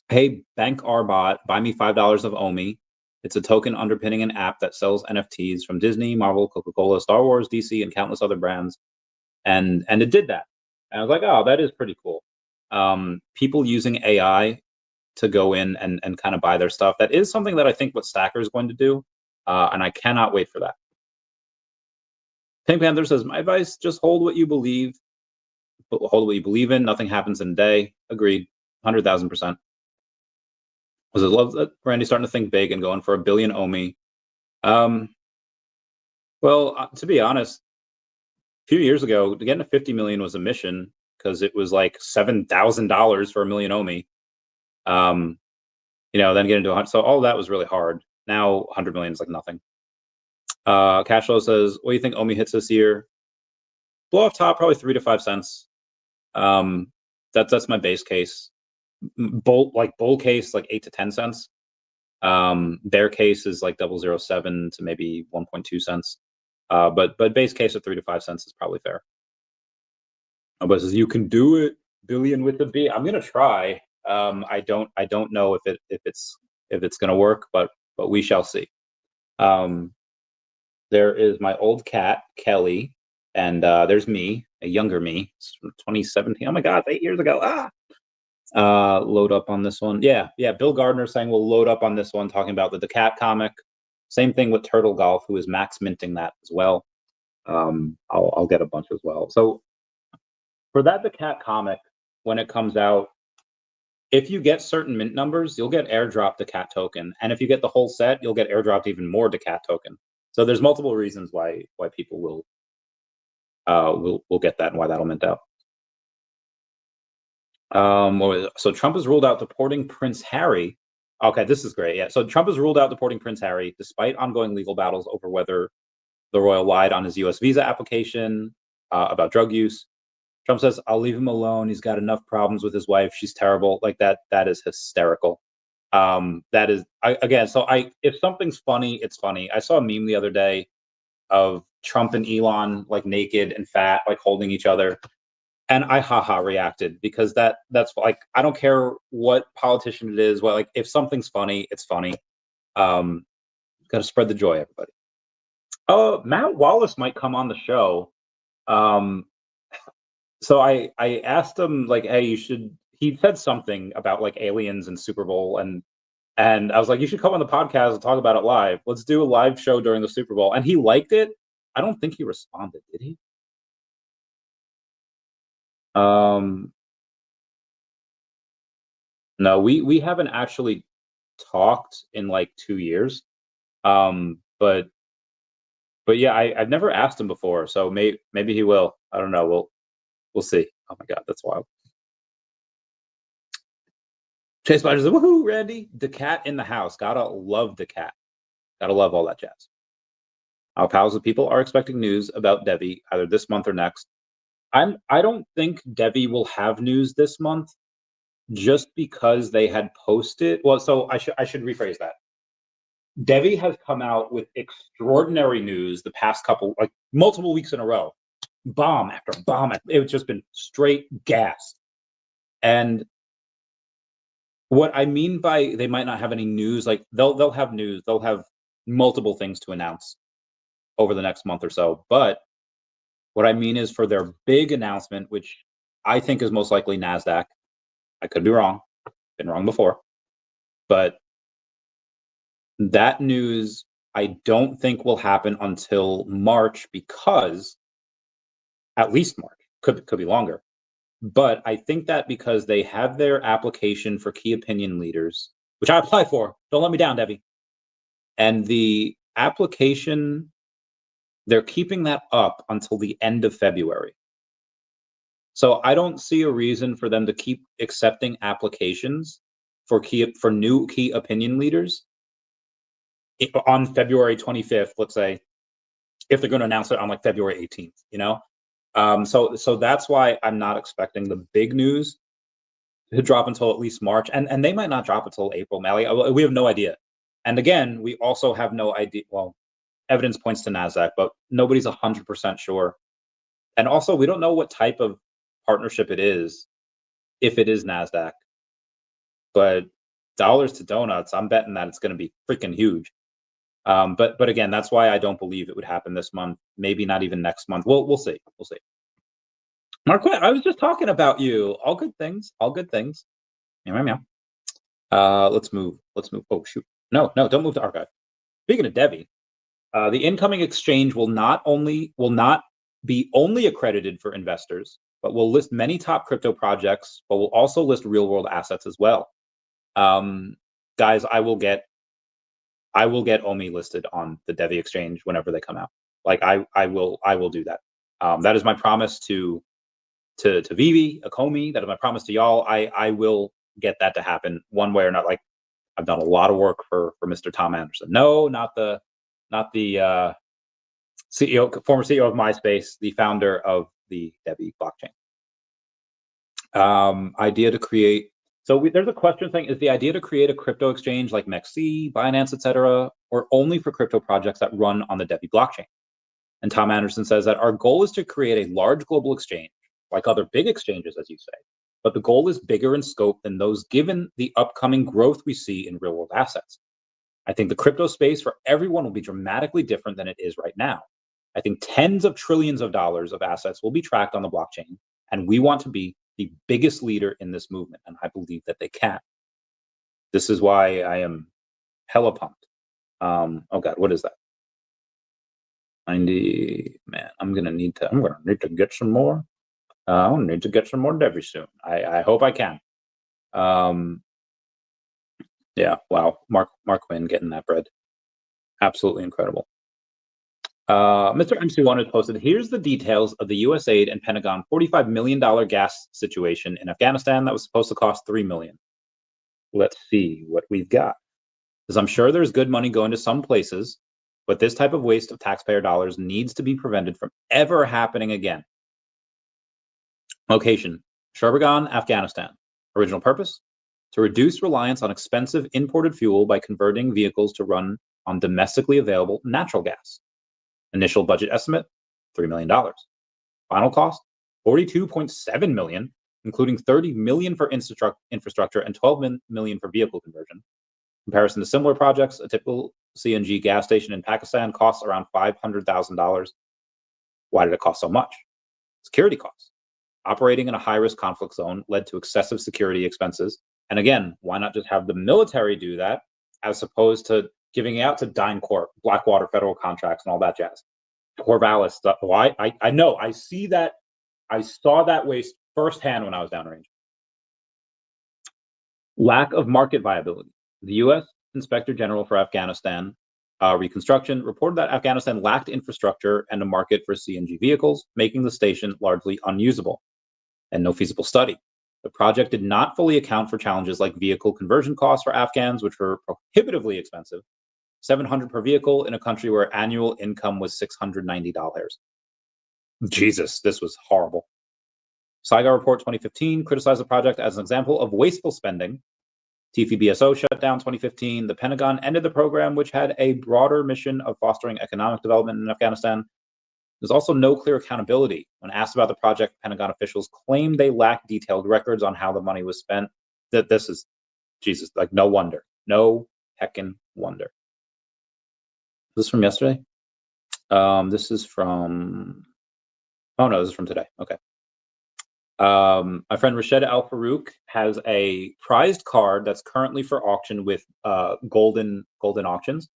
hey, Bank Arbot, buy me $5 of OMI. It's a token underpinning an app that sells NFTs from Disney, Marvel, Coca-Cola, Star Wars, DC, and countless other brands. And it did that. And I was like, oh, that is pretty cool. People using AI to go in and kind of buy their stuff. That is something that I think what Stacker is going to do. And I cannot wait for that. Pink Panther says, my advice, just hold what you believe. Hold what you believe in. Nothing happens in a day. Agreed. 100,000%. I love that Randy's starting to think big and going for a billion OMI. Well, to be honest, a few years ago, getting to 50 million was a mission because it was like $7,000 for a million OMI. Then getting to 100. So all that was really hard. Now 100 million is like nothing. Cashflow says, what do you think OMI hits this year? Blow off top, probably 3 to 5 cents. That's my base case. Bull case, like 8 to 10 cents. Bear case is like 0.007 to maybe 1.2 cents. But base case of 3 to 5 cents is probably fair. But says you can do it, billion with a B. I'm gonna try. I don't know if it's gonna work, but we shall see. There is my old cat Kelly, and there's me, a younger me, it's from 2017. Oh my God, 8 years ago. Load up on this one. Yeah. Bill Gardner saying we'll load up on this one, talking about the DACAT comic. Same thing with Turtle Golf, who is max minting that as well. I'll get a bunch as well. So for that DACAT comic, when it comes out, if you get certain mint numbers, you'll get airdropped DACAT token, and if you get the whole set, you'll get airdropped even more DACAT token. So there's multiple reasons why people will get that and why that'll mint out. So Trump has ruled out deporting Prince Harry. Okay, this is great. Yeah, so Trump has ruled out deporting Prince Harry despite ongoing legal battles over whether the royal lied on his U.S. visa application about drug use. Trump says, "I'll leave him alone. He's got enough problems with his wife. She's terrible." Like that is hysterical. That is again. So if something's funny, it's funny. I saw a meme the other day of Trump and Elon like naked and fat, like holding each other. And I reacted because that's like, I don't care what politician it is. Well, like if something's funny, it's funny. Got to spread the joy, everybody. Matt Wallace might come on the show. So I asked him like, hey, he said something about like aliens and Super Bowl and I was like, you should come on the podcast and talk about it live. Let's do a live show during the Super Bowl. And he liked it. I don't think he responded, did he? No, we haven't actually talked in like 2 years. But yeah, I've never asked him before, so maybe he will. I don't know. We'll see. Oh my God, that's wild. Chase Spider says, woohoo, Randy. DACAT in the house. Gotta love DACAT. Gotta love all that jazz. Our pals of people are expecting news about DEVVE either this month or next. I don't think DEVVE will have news this month just because they had posted. Well, so I should rephrase that. DEVVE has come out with extraordinary news the past couple, like multiple weeks in a row. Bomb after bomb. It's just been straight gas. And what I mean by they might not have any news, like they'll have news. They'll have multiple things to announce over the next month or so. But what I mean is for their big announcement, which I think is most likely NASDAQ. I could be wrong. Been wrong before. But that news, I don't think will happen until March at least March, could be longer. But I think that because they have their application for key opinion leaders, which I applied for, don't let me down, Debbie. And the application, they're keeping that up until the end of February. So I don't see a reason for them to keep accepting applications for new key opinion leaders on February 25th, let's say, if they're going to announce it on like February 18th, you know? So that's why I'm not expecting the big news to drop until at least March, and they might not drop until April, Mally. We have no idea. And again, we also have no idea. Well, evidence points to NASDAQ, but nobody's 100% sure. And also, we don't know what type of partnership it is, if it is NASDAQ. But dollars to donuts, I'm betting that it's going to be freaking huge. But again, that's why I don't believe it would happen this month. Maybe not even next month. We'll see. We'll see. Marquette, I was just talking about you. All good things. All good things. Meow, meow, meow. Let's move. Let's move. Oh shoot. No, don't move to archive. Speaking of DEVVE, the incoming exchange will not be only accredited for investors, but will list many top crypto projects, but will also list real world assets as well. Guys, I will get OMI listed on the DEVVE exchange whenever they come out. Like I will do that. That is my promise to VeVe, Ecomi. That is my promise to y'all. I will get that to happen one way or not. Like I've done a lot of work for Mr. Tom Anderson. No, not the CEO, former CEO of MySpace, the founder of the DEVVE blockchain. Idea to create. So there's a question saying, is the idea to create a crypto exchange like MEXC, Binance, etc., or only for crypto projects that run on the DEVVE blockchain? And Tom Anderson says that our goal is to create a large global exchange, like other big exchanges, as you say, but the goal is bigger in scope than those given the upcoming growth we see in real world assets. I think the crypto space for everyone will be dramatically different than it is right now. I think tens of trillions of dollars of assets will be tracked on the blockchain, and we want to be the biggest leader in this movement, and I believe that they can. This is why I am hella pumped. Oh God, what is that? 90, man, I'm gonna need to get some more. I'll need to get some more DEVVE soon. I hope I can. Yeah, wow, Mark Quinn getting that bread. Absolutely incredible. Mr. MC1 has posted, here's the details of the US aid and Pentagon $45 million gas situation in Afghanistan that was supposed to cost $3 million. Let's see what we've got. Because I'm sure there's good money going to some places, but this type of waste of taxpayer dollars needs to be prevented from ever happening again. Location, Shurbagan, Afghanistan. Original purpose, to reduce reliance on expensive imported fuel by converting vehicles to run on domestically available natural gas. Initial budget estimate, $3 million. Final cost, $42.7 million, including $30 million for infrastructure and $12 million for vehicle conversion. Comparison to similar projects, a typical CNG gas station in Pakistan costs around $500,000. Why did it cost so much? Security costs. Operating in a high-risk conflict zone led to excessive security expenses. And again, why not just have the military do that as opposed to giving out to DynCorp, Blackwater federal contracts, and all that jazz? Corvallis stuff. Why? I know. I see that. I saw that waste firsthand when I was downrange. Lack of market viability. The U.S. Inspector General for Afghanistan Reconstruction reported that Afghanistan lacked infrastructure and a market for CNG vehicles, making the station largely unusable, and no feasible study. The project did not fully account for challenges like vehicle conversion costs for Afghans, which were prohibitively expensive, $700 per vehicle in a country where annual income was $690. Jesus, this was horrible. Saigar Report 2015 criticized the project as an example of wasteful spending. TFBSO shut down 2015. The Pentagon ended the program, which had a broader mission of fostering economic development in Afghanistan. There's also no clear accountability. When asked about the project, Pentagon officials claimed they lacked detailed records on how the money was spent. That this is, Jesus, like no wonder. No heckin' wonder. Is this from yesterday? This is from, oh no, this is from today. Okay. My friend Rashid Al Farooq has a prized card that's currently for auction with Golden Auctions.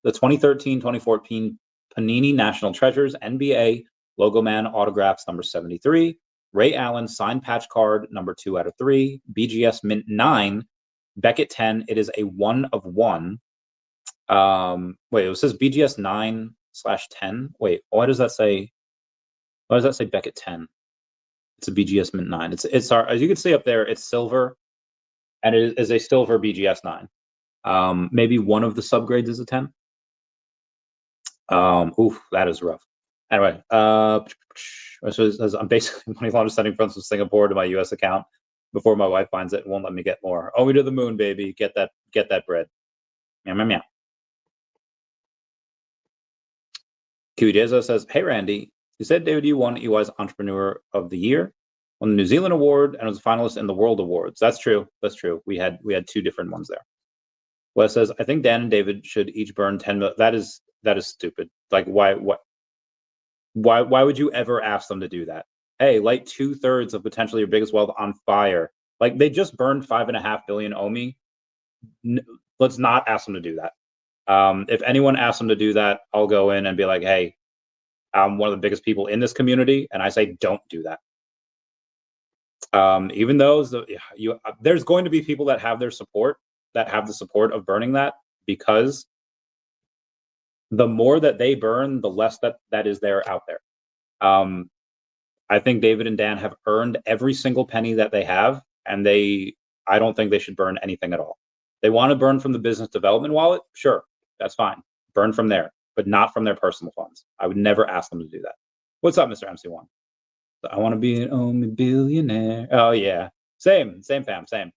The 2013-2014 Panini National Treasures NBA Logo Man autographs number 73. Ray Allen, signed patch card, number 2 out of 3. BGS Mint 9. Beckett 10. It is a 1 of 1. Wait, it says BGS 9/10. Wait, why does that say? Why does that say Beckett 10? It's a BGS Mint 9. It's our, as you can see up there, it's silver, and it is a silver BGS 9. Maybe one of the subgrades is a 10. Oof, that is rough. Anyway, so I'm basically money laundering sending funds from Singapore to my U.S. account before my wife finds it and won't let me get more. Oh, we to the moon, baby. Get that bread. Meow, meow, meow. QEJzo says, hey, Randy, you said, David, you won EY's Entrepreneur of the Year, won the New Zealand Award, and was a finalist in the World Awards. That's true. That's true. We had 2 different ones there. Wes says, I think Dan and David should each burn 10 million. That is stupid. Like, why would you ever ask them to do that? Hey, light 2/3 of potentially your biggest wealth on fire. Like, they just burned 5.5 billion OMI. Let's not ask them to do that. If anyone asks them to do that, I'll go in and be like, hey, I'm one of the biggest people in this community, and I say don't do that. Even though there's going to be people that have their support, that have the support of burning that, because the more that they burn, the less that is there out there. I think David and Dan have earned every single penny that they have, and I don't think they should burn anything at all. They want to burn from the business development wallet, sure, that's fine. Burn from there, but not from their personal funds. I would never ask them to do that. What's up, Mr. MC1? I want to be an OMI billionaire. Oh yeah, same fam, same.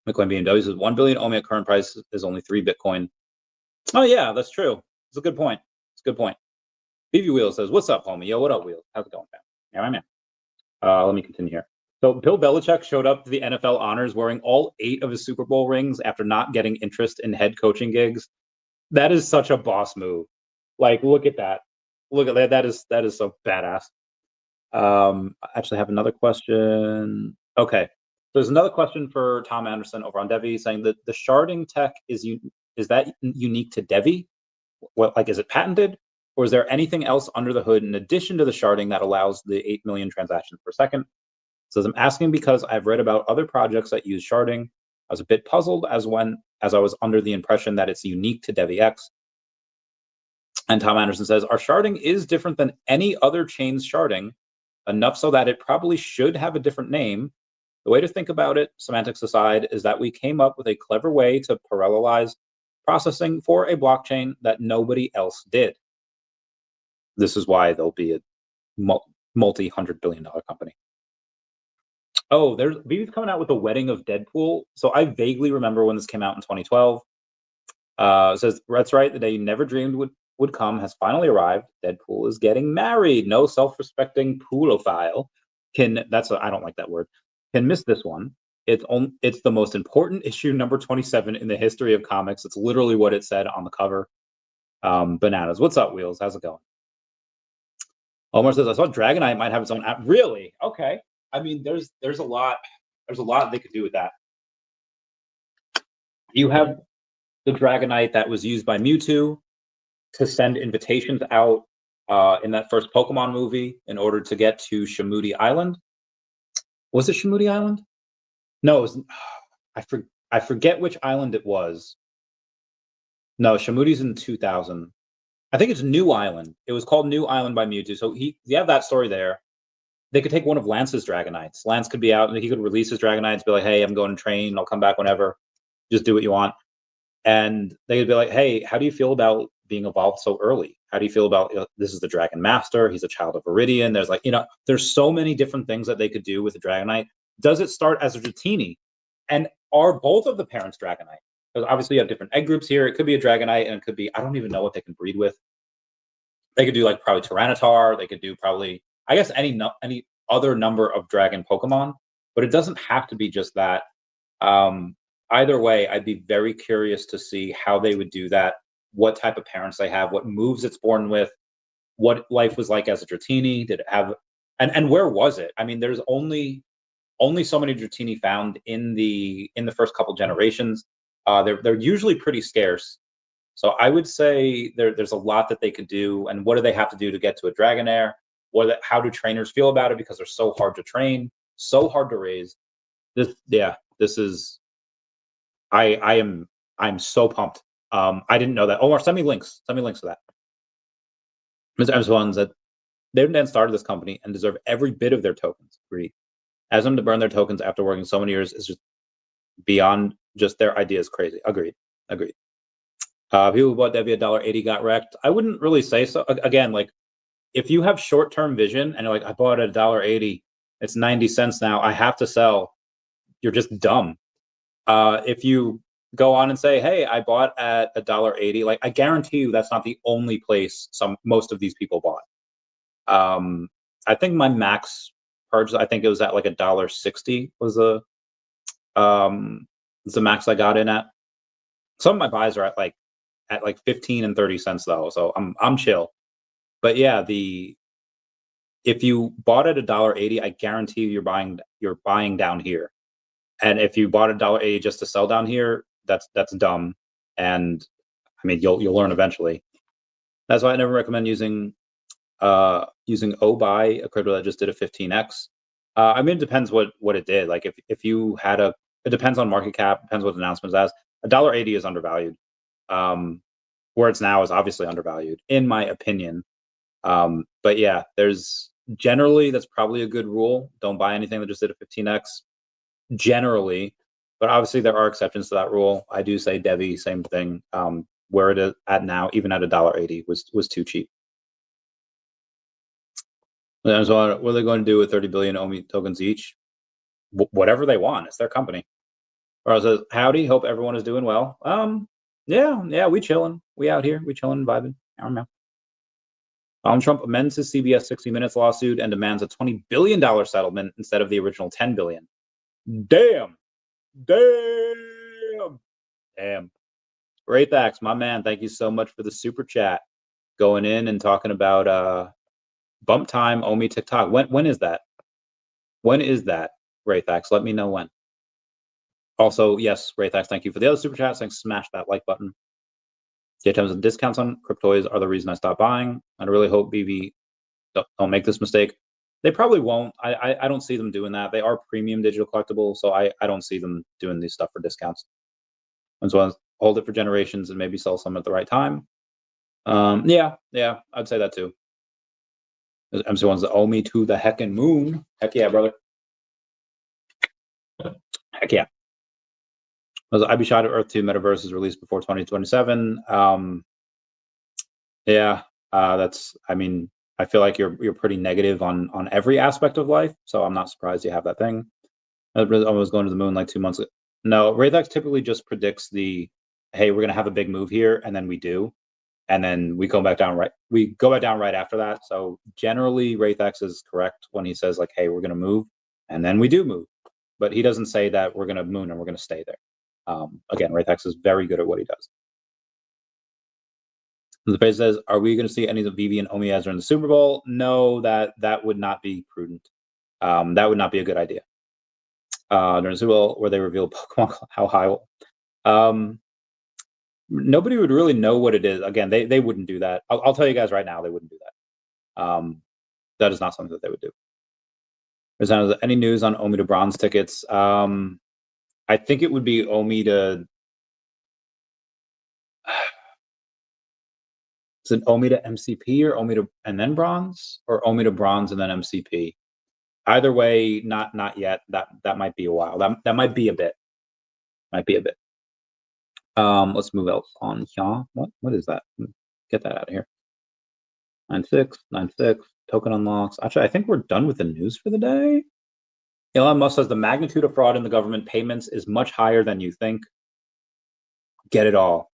Bitcoin BMW says 1 billion OMI at current price is only 3 Bitcoin. Oh yeah, that's true. It's a good point. It's a good point. BV Wheel says, what's up, homie? Yo, what up, Wheel? How's it going, fam? Yeah, my man. Let me continue here. So Bill Belichick showed up to the NFL honors wearing all 8 of his Super Bowl rings after not getting interest in head coaching gigs. That is such a boss move. Like, look at that. Look at that. That is so badass. I actually have another question. Okay. There's another question for Tom Anderson over on DEVVE saying that the sharding tech is that unique to DEVVE? What, like, is it patented? Or is there anything else under the hood in addition to the sharding that allows the 8 million transactions per second? So I'm asking because I've read about other projects that use sharding. I was a bit puzzled as I was under the impression that it's unique to DEVVEX. And Tom Anderson says, our sharding is different than any other chain's sharding, enough so that it probably should have a different name. The way to think about it, semantics aside, is that we came up with a clever way to parallelize processing for a blockchain that nobody else did. This is why they'll be a multi-$100 billion company. Oh, VeVe's coming out with The Wedding of Deadpool. So I vaguely remember when this came out in 2012. It says, that's right, the day you never dreamed would come has finally arrived. Deadpool is getting married. No self-respecting poolophile I don't like that word, can miss this one. It's the most important issue, number 27 in the history of comics. It's literally what it said on the cover. Bananas. What's up, Wheels? How's it going? Omar says, I saw Dragonite might have its own app. Really? Okay. I mean, there's a lot they could do with that. You have the Dragonite that was used by Mewtwo to send invitations out in that first Pokemon movie in order to get to Shamudi Island. Was it Shamudi Island? No, it was, I forget which island it was. No, Shamudi's in 2000. I think it's New Island. It was called New Island by Mewtwo. So you have that story there. They could take one of Lance's Dragonites. Lance could be out and he could release his Dragonites, be like, hey, I'm going to train. I'll come back whenever. Just do what you want. And they could be like, hey, how do you feel about being evolved so early? How do you feel about, this is the Dragon Master. He's a child of Viridian. There's like, there's so many different things that they could do with a Dragonite. Does it start as a Dratini? And are both of the parents Dragonite? Because obviously you have different egg groups here. It could be a Dragonite and it could be, I don't even know what they can breed with. They could do like probably Tyranitar. They could do probably, I guess, any other number of dragon Pokemon, but it doesn't have to be just that. Either way, I'd be very curious to see how they would do that, what type of parents they have, what moves it's born with, what life was like as a Dratini. Did it have, and where was it? I mean, there's only so many Dratini found in the first couple generations. They're usually pretty scarce. So I would say there's a lot that they could do. And what do they have to do to get to a Dragonair? how do trainers feel about it, because they're so hard to train, so hard to raise. This is I'm so pumped. I didn't know that. Omar, send me links to that. Mr. M1 said they've then started this company and deserve every bit of their tokens. Agreed. As them to burn their tokens after working so many years is just beyond just their ideas crazy. Agreed. People who bought DEVVE $1.80 got wrecked. I wouldn't really say so. Again, like, if you have short-term vision and you're like, I bought at $1.80, it's 90 cents now, I have to sell, you're just dumb. If you go on and say, hey, I bought at $1.80, like, I guarantee you that's not the only place most of these people bought. I think my max purchase, I think it was at like $1.60 was the max I got in at. Some of my buys are at like 15 and 30 cents though, so I'm chill. But yeah, if you bought at $1.80, I guarantee you're buying down here. And if you bought at $1.80 just to sell down here, that's dumb. And I mean, you'll learn eventually. That's why I never recommend using OBI, a crypto that just did a 15x. I mean, it depends what it did. Like if you had it depends on market cap, depends what the announcement is as. $1.80 is undervalued. Where it's now is obviously undervalued, in my opinion. But yeah, generally that's probably a good rule. Don't buy anything that just did a 15x. Generally, but obviously there are exceptions to that rule. I do say DEVVE, same thing. Where it is at now, even at $1.80, was too cheap. And so what are they going to do with 30 billion OMI tokens each? Whatever they want. It's their company. Or I says, howdy, hope everyone is doing well. Yeah, we chilling. We out here. We chilling, vibing. I don't know. Donald Trump amends his CBS 60 Minutes lawsuit and demands a $20 billion settlement instead of the original $10 billion. Damn. Raythax, my man, thank you so much for the super chat. Going in and talking about bump time, OMI TikTok. When is that? When is that, Raythax? Let me know when. Also, yes, Raythax, thank you for the other super chats. Thanks, smash that like button. Yeah, terms of discounts on cryptoids are the reason I stopped buying. I really hope VeVe don't make this mistake. They probably won't. I don't see them doing that. They are premium digital collectibles, so I don't see them doing these stuff for discounts. And so hold it for generations and maybe sell some at the right time. Yeah, I'd say that too. MC1's the OMI to the heckin' moon. Heck yeah, brother. Heck yeah. I'd be shot at Earth 2 Metaverse is released before 2027. Yeah, I mean, I feel like you're pretty negative on every aspect of life, so I'm not surprised you have that thing. I was going to the moon like 2 months ago. No, Raythax typically just predicts hey, we're gonna have a big move here, and then we do, and then we go back down right after that. So generally, Raythax is correct when he says like, hey, we're gonna move, and then we do move, but he doesn't say that we're gonna moon and we're gonna stay there. Again, Raythax is very good at what he does. The page says, are we going to see any of the VeVe and OMI as during the Super Bowl? No, that would not be prudent. That would not be a good idea. During the Super Bowl, where they reveal Pokemon, how high? Nobody would really know what it is. Again, they wouldn't do that. I'll tell you guys right now, they wouldn't do that. That is not something that they would do. Is there any news on OMI to bronze tickets? I think it would be OMI to... Is it OMI to MCP or OMI to and then bronze, or OMI to bronze and then MCP? Either way, not yet. That might be a while. That might be a bit. Let's move else on here. What is that? Get that out of here. 9696 token unlocks. Actually, I think we're done with the news for the day. Elon Musk says the magnitude of fraud in the government payments is much higher than you think. Get it all.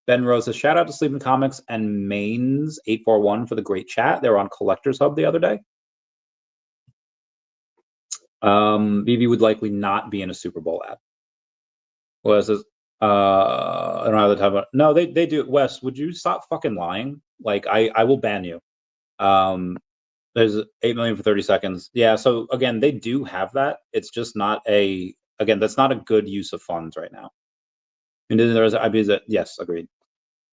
Ben Rose says, shout out to Sleeping Comics and Mains841 for the great chat. They were on Collectors Hub the other day. VeVe would likely not be in a Super Bowl ad. Wes says, I don't have the time. No, they do. Wes, would you stop fucking lying? Like, I will ban you. There's 8 million for 30 seconds. Yeah, so again, they do have that. It's just not that's not a good use of funds right now. And then there's IBs that, yes, agreed.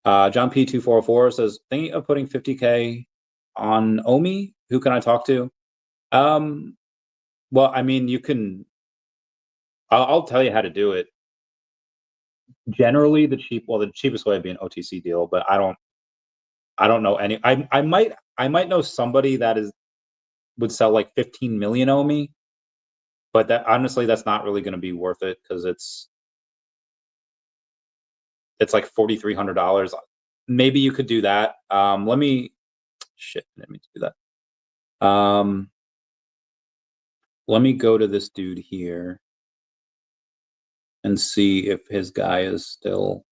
John P2404 says, thinking of putting 50K on OMI. Who can I talk to? Well, I mean, you can. I'll tell you how to do it. Generally, the cheapest way would be an OTC deal, but I don't know any. I might know somebody that would sell like 15 million OMI, but that honestly, that's not really going to be worth it because it's like $4,300. Maybe you could do that. Let me do that. Let me go to this dude here and see if his guy is still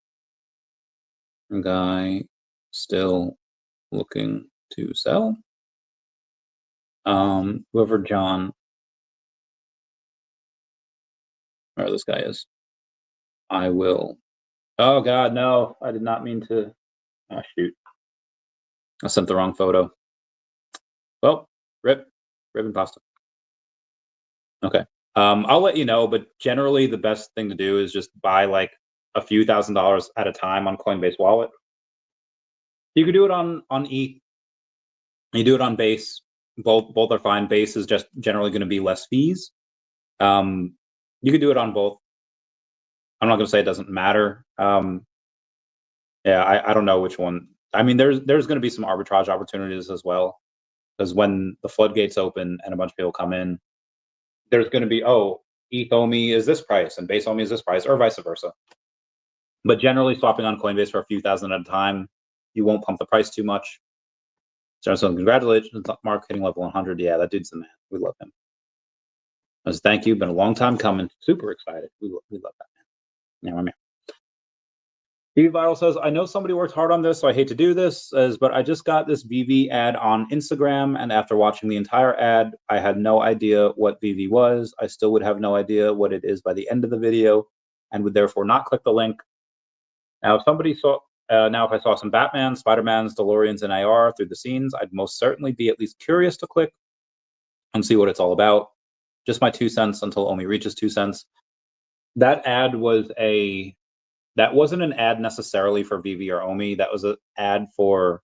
looking to sell. Whoever John, where this guy is, I will. Oh God, no! I did not mean to. Oh shoot! I sent the wrong photo. Well, rip and pasta. Okay. I'll let you know, but generally the best thing to do is just buy like a few $1,000s at a time on Coinbase wallet. You could do it on ETH. You do it on Base. Both are fine. Base is just generally going to be less fees. You could do it on both. I'm not going to say it doesn't matter. Yeah, I don't know which one. I mean, there's going to be some arbitrage opportunities as well, because when the floodgates open and a bunch of people come in, there's going to be, oh, ETH OMI is this price and Base OMI is this price, or vice versa. But generally, swapping on Coinbase for a few thousand at a time, you won't pump the price too much. So congratulations, Mark, hitting level 100. Yeah, that dude's the man. We love him. As thank you. Been a long time coming. Super excited. We love that man. Yeah, I'm here. Viral says, I know somebody worked hard on this, so I hate to do this, but I just got this VeVe ad on Instagram, and after watching the entire ad, I had no idea what VeVe was. I still would have no idea what it is by the end of the video, and would therefore not click the link. Now, if I saw some Batman, Spider-Mans, DeLoreans, and AR through the scenes, I'd most certainly be at least curious to click and see what it's all about. Just my 2 cents until OMI reaches 2 cents. That ad that wasn't an ad necessarily for VeVe or OMI. That was an ad for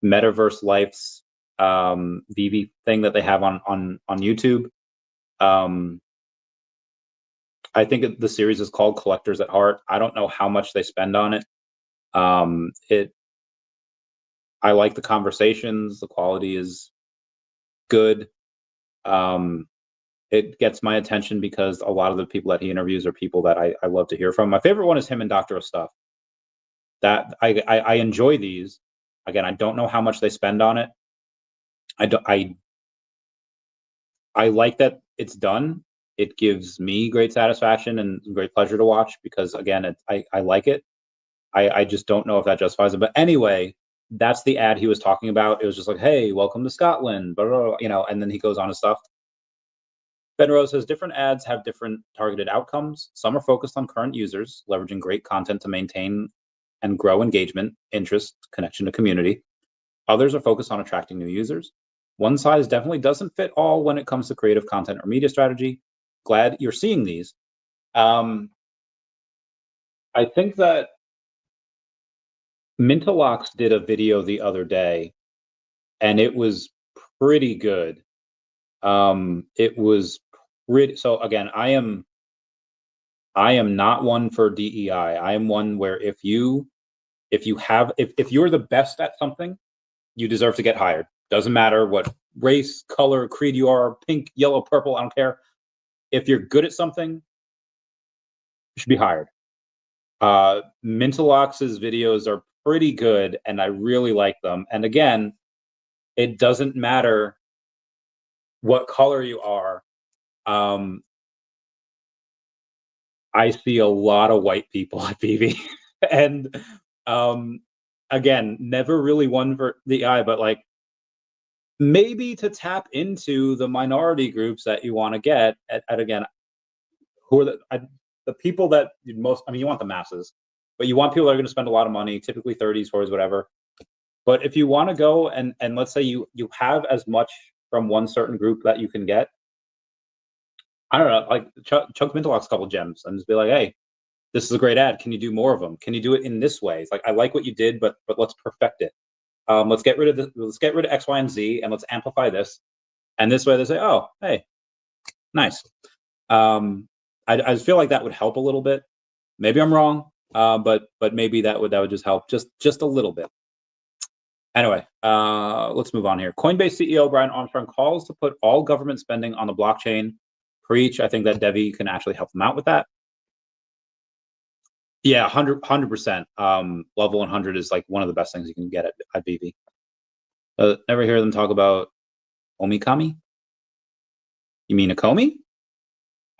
Metaverse Life's VeVe thing that they have on YouTube. I think the series is called Collectors at Heart. I don't know how much they spend on it. I like the conversations. The quality is good. It gets my attention because a lot of the people that he interviews are people that I love to hear from. My favorite one is him and Dr. Stuff. That I enjoy these. Again, I don't know how much they spend on it. I like that it's done. It gives me great satisfaction and great pleasure to watch because, again, I like it. I just don't know if that justifies it. But anyway, that's the ad he was talking about. It was just like, hey, welcome to Scotland, blah, blah, blah, and then he goes on his stuff. Ben Rose says different ads have different targeted outcomes. Some are focused on current users, leveraging great content to maintain and grow engagement, interest, connection to community. Others are focused on attracting new users. One size definitely doesn't fit all when it comes to creative content or media strategy. Glad you're seeing these. I think that Mintalox did a video the other day, and it was pretty good. It was pretty. So again, I am not one for DEI. I am one where if you're the best at something, you deserve to get hired. Doesn't matter what race, color, creed you are, pink, yellow, purple, I don't care. If you're good at something, you should be hired. Mintalox's videos are pretty good, and I really like them. And again, it doesn't matter what color you are. I see a lot of white people at VeVe, and again, never really one for the eye, but like maybe to tap into the minority groups that you want to get at again, who are the people that you most. I mean, you want the masses, but you want people that are going to spend a lot of money, typically 30s, 40s, whatever. But if you want to go and let's say you have as much from one certain group that you can get, I don't know, like Chuck Mintalox a couple gems and just be like, hey, this is a great ad. Can you do more of them? Can you do it in this way? It's like, I like what you did, but let's perfect it. let's get rid of X, Y, and Z, and let's amplify this. And this way they say, oh, hey, nice. I feel like that would help a little bit. Maybe I'm wrong, but maybe that would just help just a little bit. Anyway, let's move on here. Coinbase CEO Brian Armstrong calls to put all government spending on the blockchain. Preach. I think that DEVVE can actually help them out with that. Yeah, 100%. Level 100 is like one of the best things you can get at VeVe. Never hear them talk about Omikami? You mean Ecomi?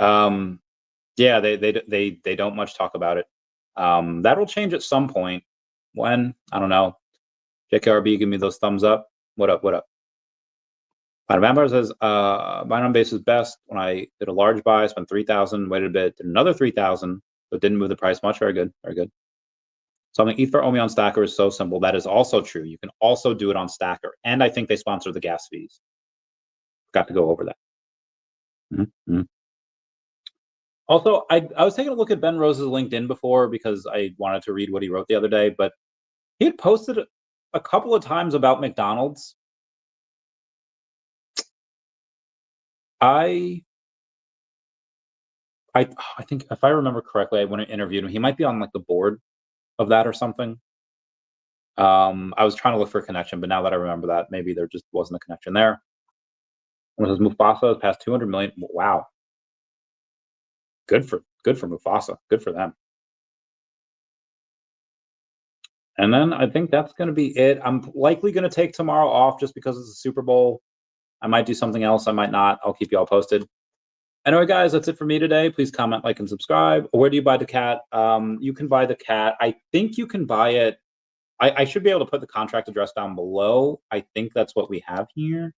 Yeah, they don't much talk about it. That'll change at some point. When? I don't know. JKRB, give me those thumbs up. What up? What up? Vampire says, Binance on Base is best. When I did a large buy, spent 3,000, waited a bit, did another 3,000, but didn't move the price much. Very good. Very good. Something ETH for OMI on Stacker is so simple. That is also true. You can also do it on Stacker. And I think they sponsor the gas fees. Got to go over that. Mm-hmm. Also, I was taking a look at Ben Rose's LinkedIn before because I wanted to read what he wrote the other day, but he had posted a couple of times about McDonald's. I think if I remember correctly, when I interviewed him, he might be on like the board of that or something. I was trying to look for a connection, but now that I remember that, maybe there just wasn't a connection there. When it says Mufasa has passed 200 million. Wow. Good for Mufasa. Good for them. And then I think that's going to be it. I'm likely going to take tomorrow off just because it's a Super Bowl. I might do something else. I might not. I'll keep you all posted. Anyway, guys, that's it for me today. Please comment, like, and subscribe. Where do you buy the cat? You can buy the cat. I think you can buy it. I should be able to put the contract address down below. I think that's what we have here.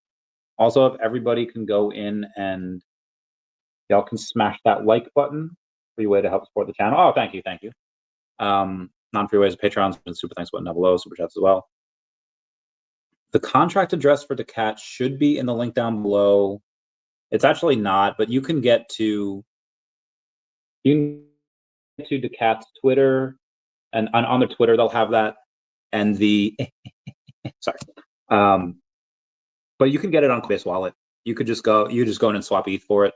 Also, if everybody can go in and y'all can smash that like button. Free way to help support the channel. Oh, thank you. Thank you. Non-free ways of Patreons and super thanks button down below, super chats as well. The contract address for DACAT should be in the link down below. It's actually not, but you can get to DACAT's Twitter, and on their Twitter they'll have that, and the sorry, but you can get it on Coinbase Wallet. You just go in and swap ETH for it,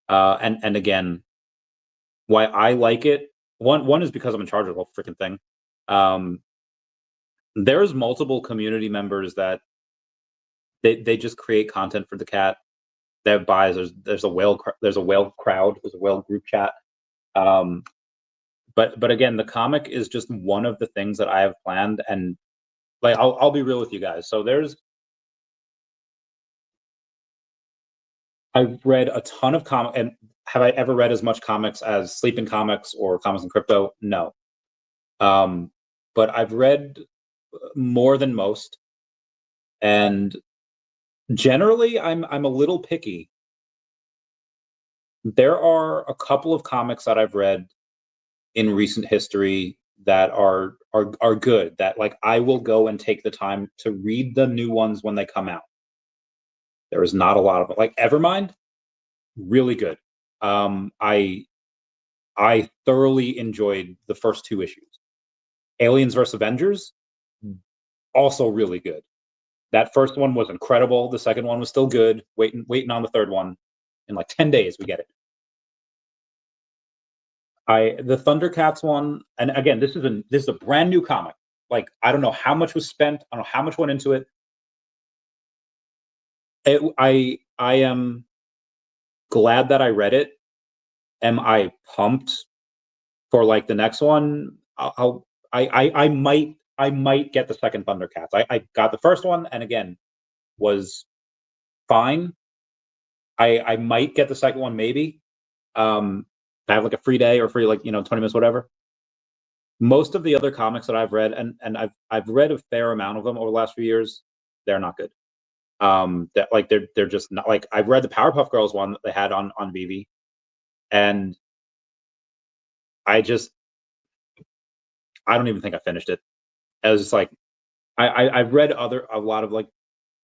and again, why I like it. One is because I'm in charge of the whole freaking thing. There's multiple community members that they just create content for the cat that buys. There's a whale crowd. There's a whale group chat. But again, the comic is just one of the things that I have planned, and like I'll be real with you guys. So I've read a ton of comics, and have I ever read as much comics as Sleeping Comics or Comics and Crypto? No. But I've read more than most, and generally I'm a little picky. There are a couple of comics that I've read in recent history that are good, that like I will go and take the time to read the new ones when they come out. There is not a lot of it. Like Evermind, really good. I thoroughly enjoyed the first 2 issues. Aliens vs. Avengers, also really good. That first one was incredible. The second one was still good. Waiting on the third one. In like 10 days, we get it. The Thundercats one, and again, this is a brand new comic. Like I don't know how much was spent. I don't know how much went into it. I am glad that I read it. Am I pumped for like the next one? I might get the second Thundercats. I got the first one, and again, was fine. I might get the second one, maybe. I have like a free day or free 20 minutes, whatever. Most of the other comics that I've read, and I've read a fair amount of them over the last few years, they're not good. That like they're just not like I've read the Powerpuff Girls one that they had on VeVe, and I don't even think I finished it. I was just like, I've read a lot of like,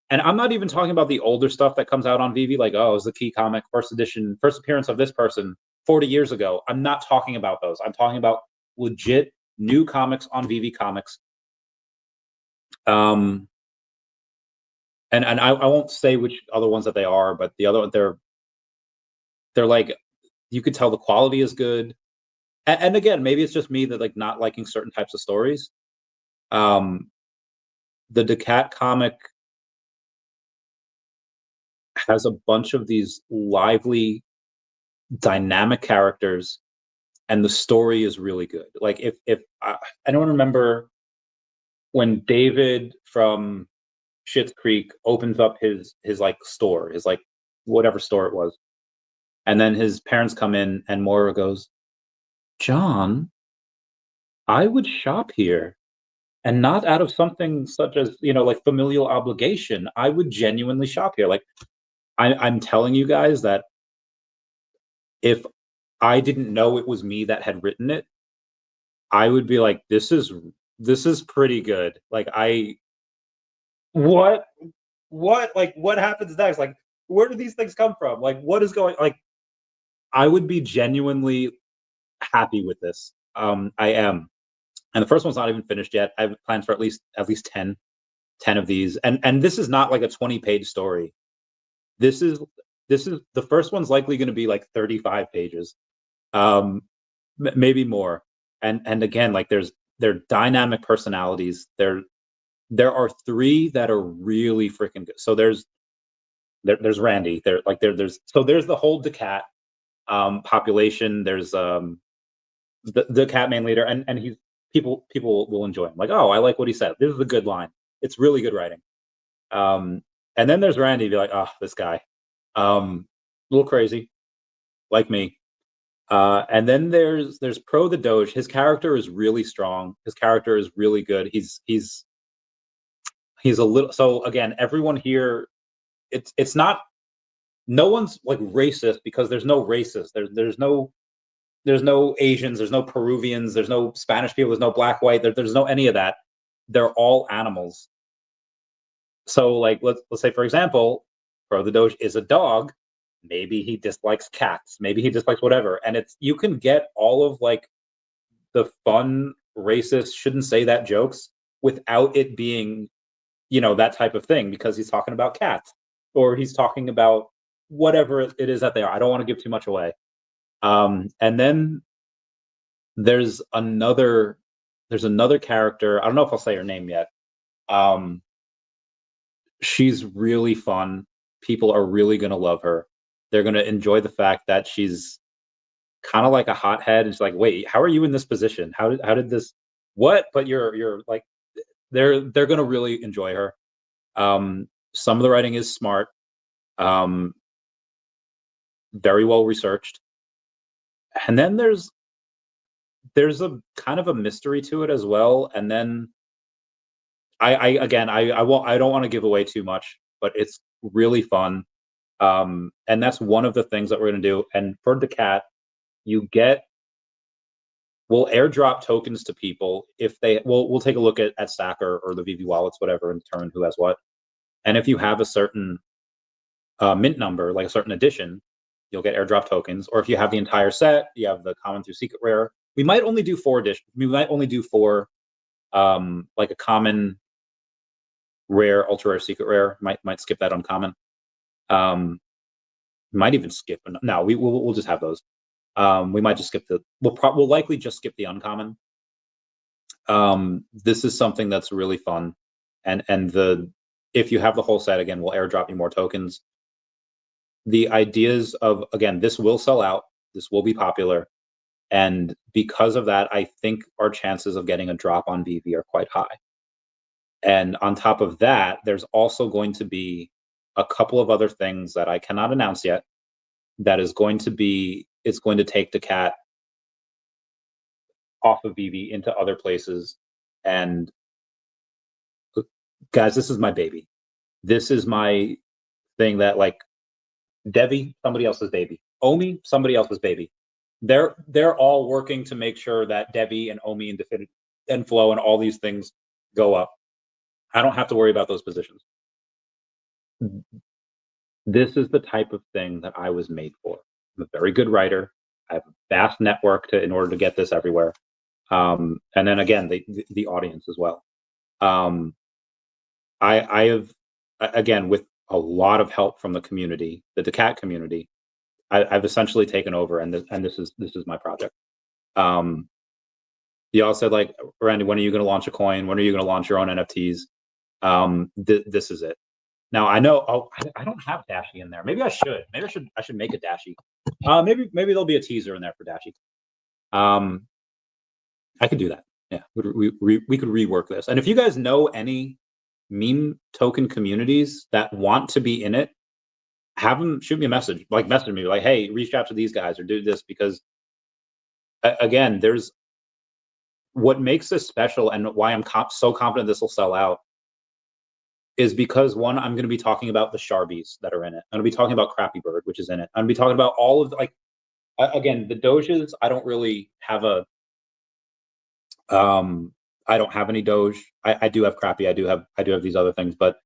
and I'm not even talking about the older stuff that comes out on VeVe, like, oh, it's the key comic, first edition, first appearance of this person 40 years ago. I'm not talking about those. I'm talking about legit new comics on VeVe Comics. and I won't say which other ones that they are, but the other they're like, you could tell the quality is good. And again, maybe it's just me that like not liking certain types of stories. Um, the DACAT comic has a bunch of these lively, dynamic characters, and the story is really good. Like if I don't remember when David from Schitt's Creek opens up his like store, his like whatever store it was, and then his parents come in, and Moira goes, "John, I would shop here, and not out of something such as like familial obligation. I would genuinely shop here." Like I'm telling you guys that if I didn't know it was me that had written it, I would be like, this is pretty good. Like what like what happens next? Like where do these things come from? Like what is going like I would be genuinely happy with this. I am. And the first one's not even finished yet. I have plans for at least 10 of these. And this is not like a 20-page story. This is the first one's likely going to be like 35 pages. Maybe more. And again, like they're dynamic personalities. There are three that are really freaking good. So there's Randy. There's the whole DACAT population. There's the cat main leader, and he's people will enjoy him. Like, oh, I like what he said. This is a good line. It's really good writing. And then there's Randy. Be like, oh, this guy, a little crazy, like me. And then there's Pro the Doge. His character is really strong. His character is really good. He's a little. So again, everyone here, it's not. No one's like racist because there's no racist. There's no Asians, there's no Peruvians, there's no Spanish people, there's no black, white, there's no any of that. They're all animals. So like let's say for example, Pro the Doge is a dog. Maybe he dislikes cats. Maybe he dislikes whatever. And it's you can get all of like the fun racist shouldn't say that jokes without it being, that type of thing because he's talking about cats or he's talking about whatever it is that they are. I don't want to give too much away. And then there's another character. I don't know if I'll say her name yet. Um, she's really fun. People are really gonna love her. They're gonna enjoy the fact that she's kind of like a hothead. It's like, wait, how are you in this position? How did this? What? But you're like, they're gonna really enjoy her. Some of the writing is smart, um, very well researched, and then there's a kind of a mystery to it as well. And then I again I won't I don't want to give away too much, but it's really fun. And that's one of the things that we're gonna do. And for the cat, you get we'll airdrop tokens to people if we'll take a look at Stacker or the VeVe wallets, whatever, and determine who has what. And if you have a certain mint number, like a certain edition, you'll get airdrop tokens. Or if you have the entire set, you have the common through secret rare. We might only do 4 editions. We might only do 4, like a common, rare, ultra rare, secret rare. Might skip that uncommon. Might even skip. No, we'll just have those. We might just skip we'll likely just skip the uncommon. This is something that's really fun, and if you have the whole set, again, we'll airdrop you more tokens. The ideas of, again, this will sell out. This will be popular, and because of that, I think our chances of getting a drop on VeVe are quite high. And on top of that, there's also going to be a couple of other things that I cannot announce yet. That is going to take the cat off of VeVe into other places. And guys, this is my baby. This is my thing that, like, DEVVE, somebody else's baby. OMI, somebody else's baby. They're all working to make sure that DEVVE and OMI and Definitive and Flow and all these things go up. I don't have to worry about those positions. This is the type of thing that I was made for. I'm a very good writer. I have a vast network in order to get this everywhere. And then again, the audience as well. I have again, with a lot of help from the community, the DACAT community, I've essentially taken over, and this is my project. Y'all said, like, Randy, when are you going to launch a coin? When are you going to launch your own NFTs? This is it. Now I know. Oh, I don't have Dashi in there. Maybe I should. Maybe I should make a Dashi. Maybe there'll be a teaser in there for Dashi. I could do that. Yeah, we could rework this. And if you guys know any meme token communities that want to be in it, have them shoot me a message. Like, message me, like, hey, reach out to these guys or do this, because again, there's what makes this special and why I'm so confident this will sell out is because, one, I'm going to be talking about the Sharbies that are in it. I'm going to be talking about Crappy Bird, which is in it. I'm going to be talking about all of the, like, again, the Doges. I don't really have a, I don't have any Doge. I do have Crappy. I do have these other things, but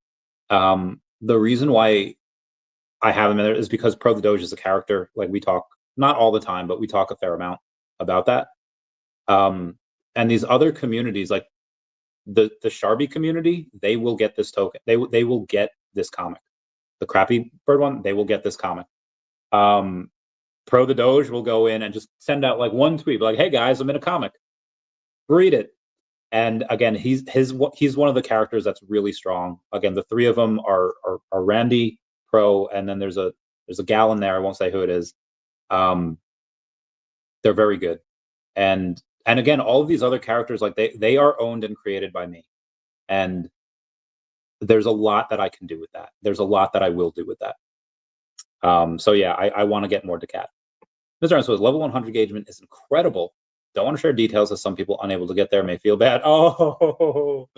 the reason why I have them in there is because Pro the Doge is a character. Like, we talk, not all the time, but we talk a fair amount about that. And these other communities, like the Sharby community, they will get this token. They will get this comic. The Crappy Bird one, they will get this comic. Pro the Doge will go in and just send out like one tweet, like, "Hey guys, I'm in a comic. Read it." And again, he's one of the characters that's really strong. Again, the three of them are Randy, Pro, and then there's a gal in there. I won't say who it is. They're very good. And again, all of these other characters, like, they are owned and created by me. And there's a lot that I can do with that. There's a lot that I will do with that. So yeah, I want to get more DACAT. Mr. Ernst, level 100 engagement is incredible. Don't want to share details, as some people unable to get there may feel bad. Oh,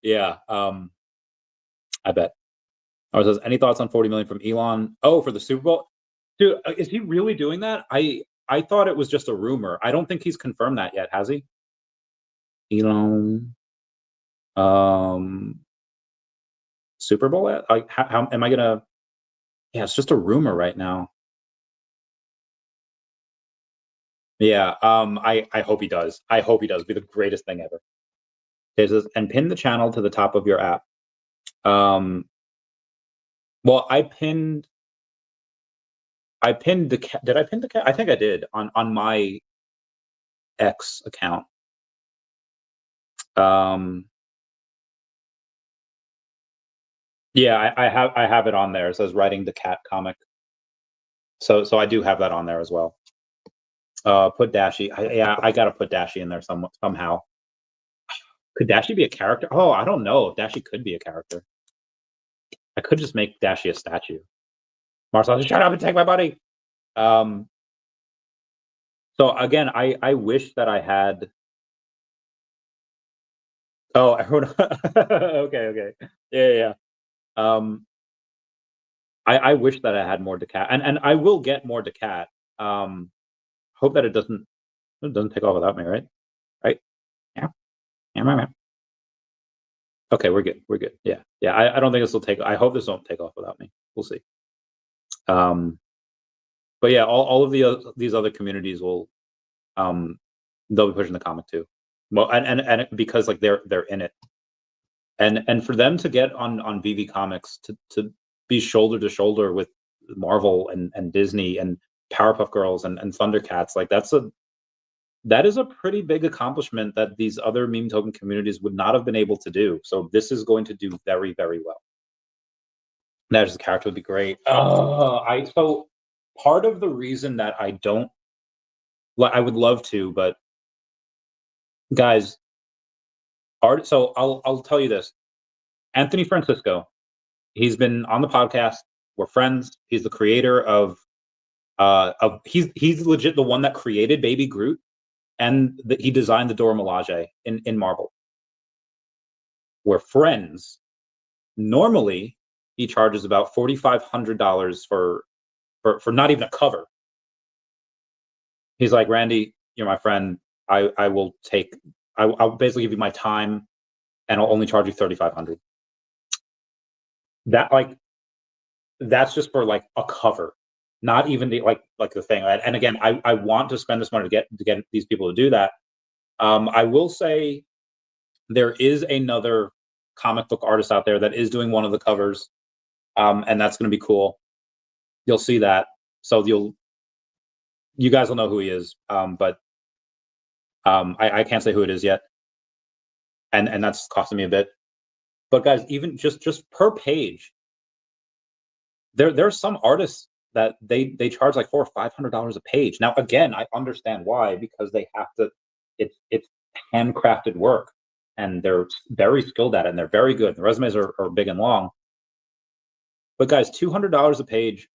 yeah. I bet. Or says, any thoughts on 40 million from Elon? Oh, for the Super Bowl? Dude, is he really doing that? I thought it was just a rumor. I don't think he's confirmed that yet, has he? Elon, Super Bowl? Like, how am I gonna? Yeah, it's just a rumor right now. Yeah, I hope he does. I hope he does. It'd be the greatest thing ever. It says, and pin the channel to the top of your app. Well, I pinned the. Did I pin the cat? I think I did on my X account. Yeah, I have it on there. It says writing the cat comic. So I do have that on there as well. Put Dashi. I gotta put Dashi in there somehow. Could Dashi be a character? Oh, I don't know if Dashi could be a character. I could just make Dashi a statue. Marcel, shut up and take my money. So again, I wish that I had. Oh, everyone. Okay. Yeah. I wish that I had more DACAT, and I will get more DACAT. Hope that it doesn't take off without me, right? Right? Yeah. Okay, we're good. Yeah. I don't think this will take. I hope this won't take off without me. We'll see. But yeah, all of these other communities will, they'll be pushing the comic too. Well, and because, like, they're in it, and for them to get on VeVe Comics to be shoulder to shoulder with Marvel and Disney and Powerpuff Girls and Thundercats, like, that is a pretty big accomplishment that these other meme token communities would not have been able to do. So this is going to do very, very well. That as a character would be great. So part of the reason that I don't, I would love to, but guys, so I'll tell you this. Anthony Francisco, he's been on the podcast. We're friends. He's the creator of he's legit the one that created Baby Groot, and he designed the Dora Milaje in Marvel. We're friends. Normally, he charges about $4,500 for not even a cover. He's like, Randy, you're my friend. I'll basically give you my time, and I'll only charge you $3,500. That's just for, like, a cover, not even the like the thing. And again, I want to spend this money to get these people to do that. I will say there is another comic book artist out there that is doing one of the covers, and that's going to be cool. You'll see that. So you guys will know who he is, but I can't say who it is yet, and that's costing me a bit. But guys, even just per page, there are some artists that they charge like $400 or $500 a page. Now, again, I understand why, because they have to. It's handcrafted work, and they're very skilled at it, and they're very good. The resumes are big and long. But guys, $200 a page.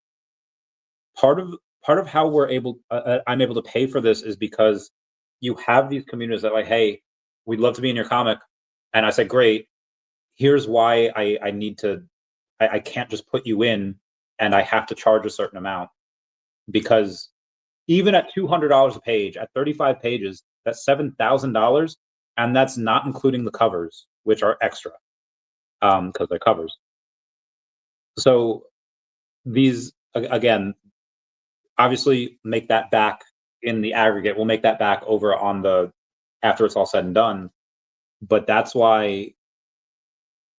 Part of how I'm able to pay for this is because you have these communities that are like, hey, we'd love to be in your comic, and I say, great. Here's why I need to. I can't just put you in, and I have to charge a certain amount, because even at $200 a page, at 35 pages, that's $7,000, and that's not including the covers, which are extra, because they're covers. So these, again, obviously make that back in the aggregate. We'll make that back over on the after it's all said and done. But that's why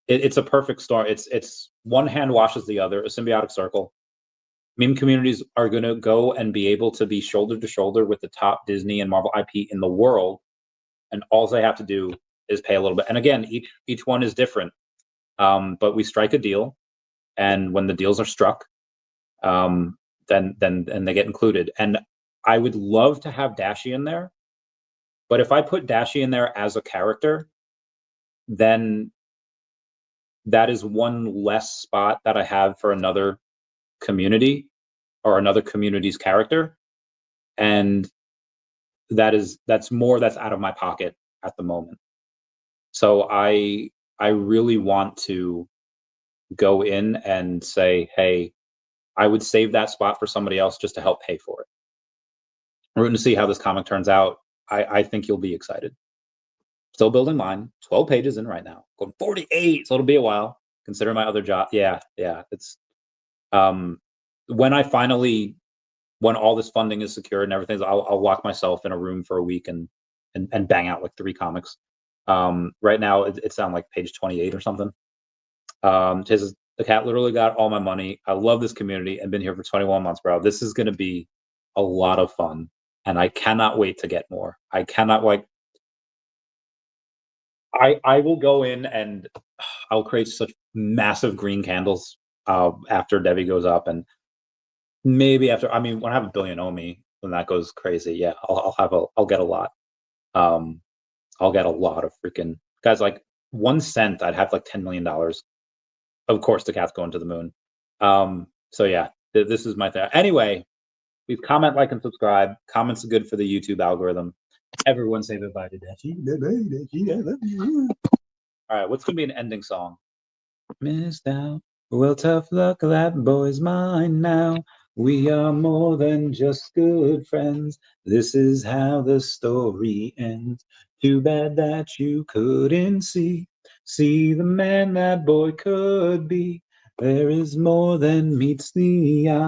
it's a perfect story. It's one hand washes the other, a symbiotic circle. Meme communities are going to go and be able to be shoulder to shoulder with the top Disney and Marvel IP in the world, and all they have to do is pay a little bit. And again, each one is different, but we strike a deal, and when the deals are struck, then they get included. And I would love to have Dashi in there, but if I put Dashi in there as a character, then that is one less spot that I have for another community or another community's character, and that's out of my pocket at the moment. So I really want to go in and say, hey, I would save that spot for somebody else just to help pay for it. I'm rooting to see how this comic turns out. I think you'll be excited. Still building mine. 12 pages in right now. Going 48, so it'll be a while. Considering my other job. Yeah. It's when all this funding is secured and everything, I'll lock myself in a room for a week and bang out like 3 comics. Right now it's on like page 28 or something. The cat literally got all my money. I love this community and been here for 21 months, bro. This is going to be a lot of fun, and I cannot wait to get more. I cannot wait. I will go in and I'll create such massive green candles after DEVVE goes up, and maybe after. I mean, when I have a Billion OMI, when that goes crazy, yeah, I'll get a lot. I'll get a lot of freaking guys. Like 1 cent, I'd have like $10 million. Of course, the cat's going to the moon. So yeah, this is my thing. Anyway, please comment, like, and subscribe. Comments are good for the YouTube algorithm. Everyone say bye to Dashi. All right, what's gonna be an ending song? Missed out. Well, tough luck, that boy's mine now. We are more than just good friends. This is how the story ends. Too bad that you couldn't see the man that boy could be. There is more than meets the eye.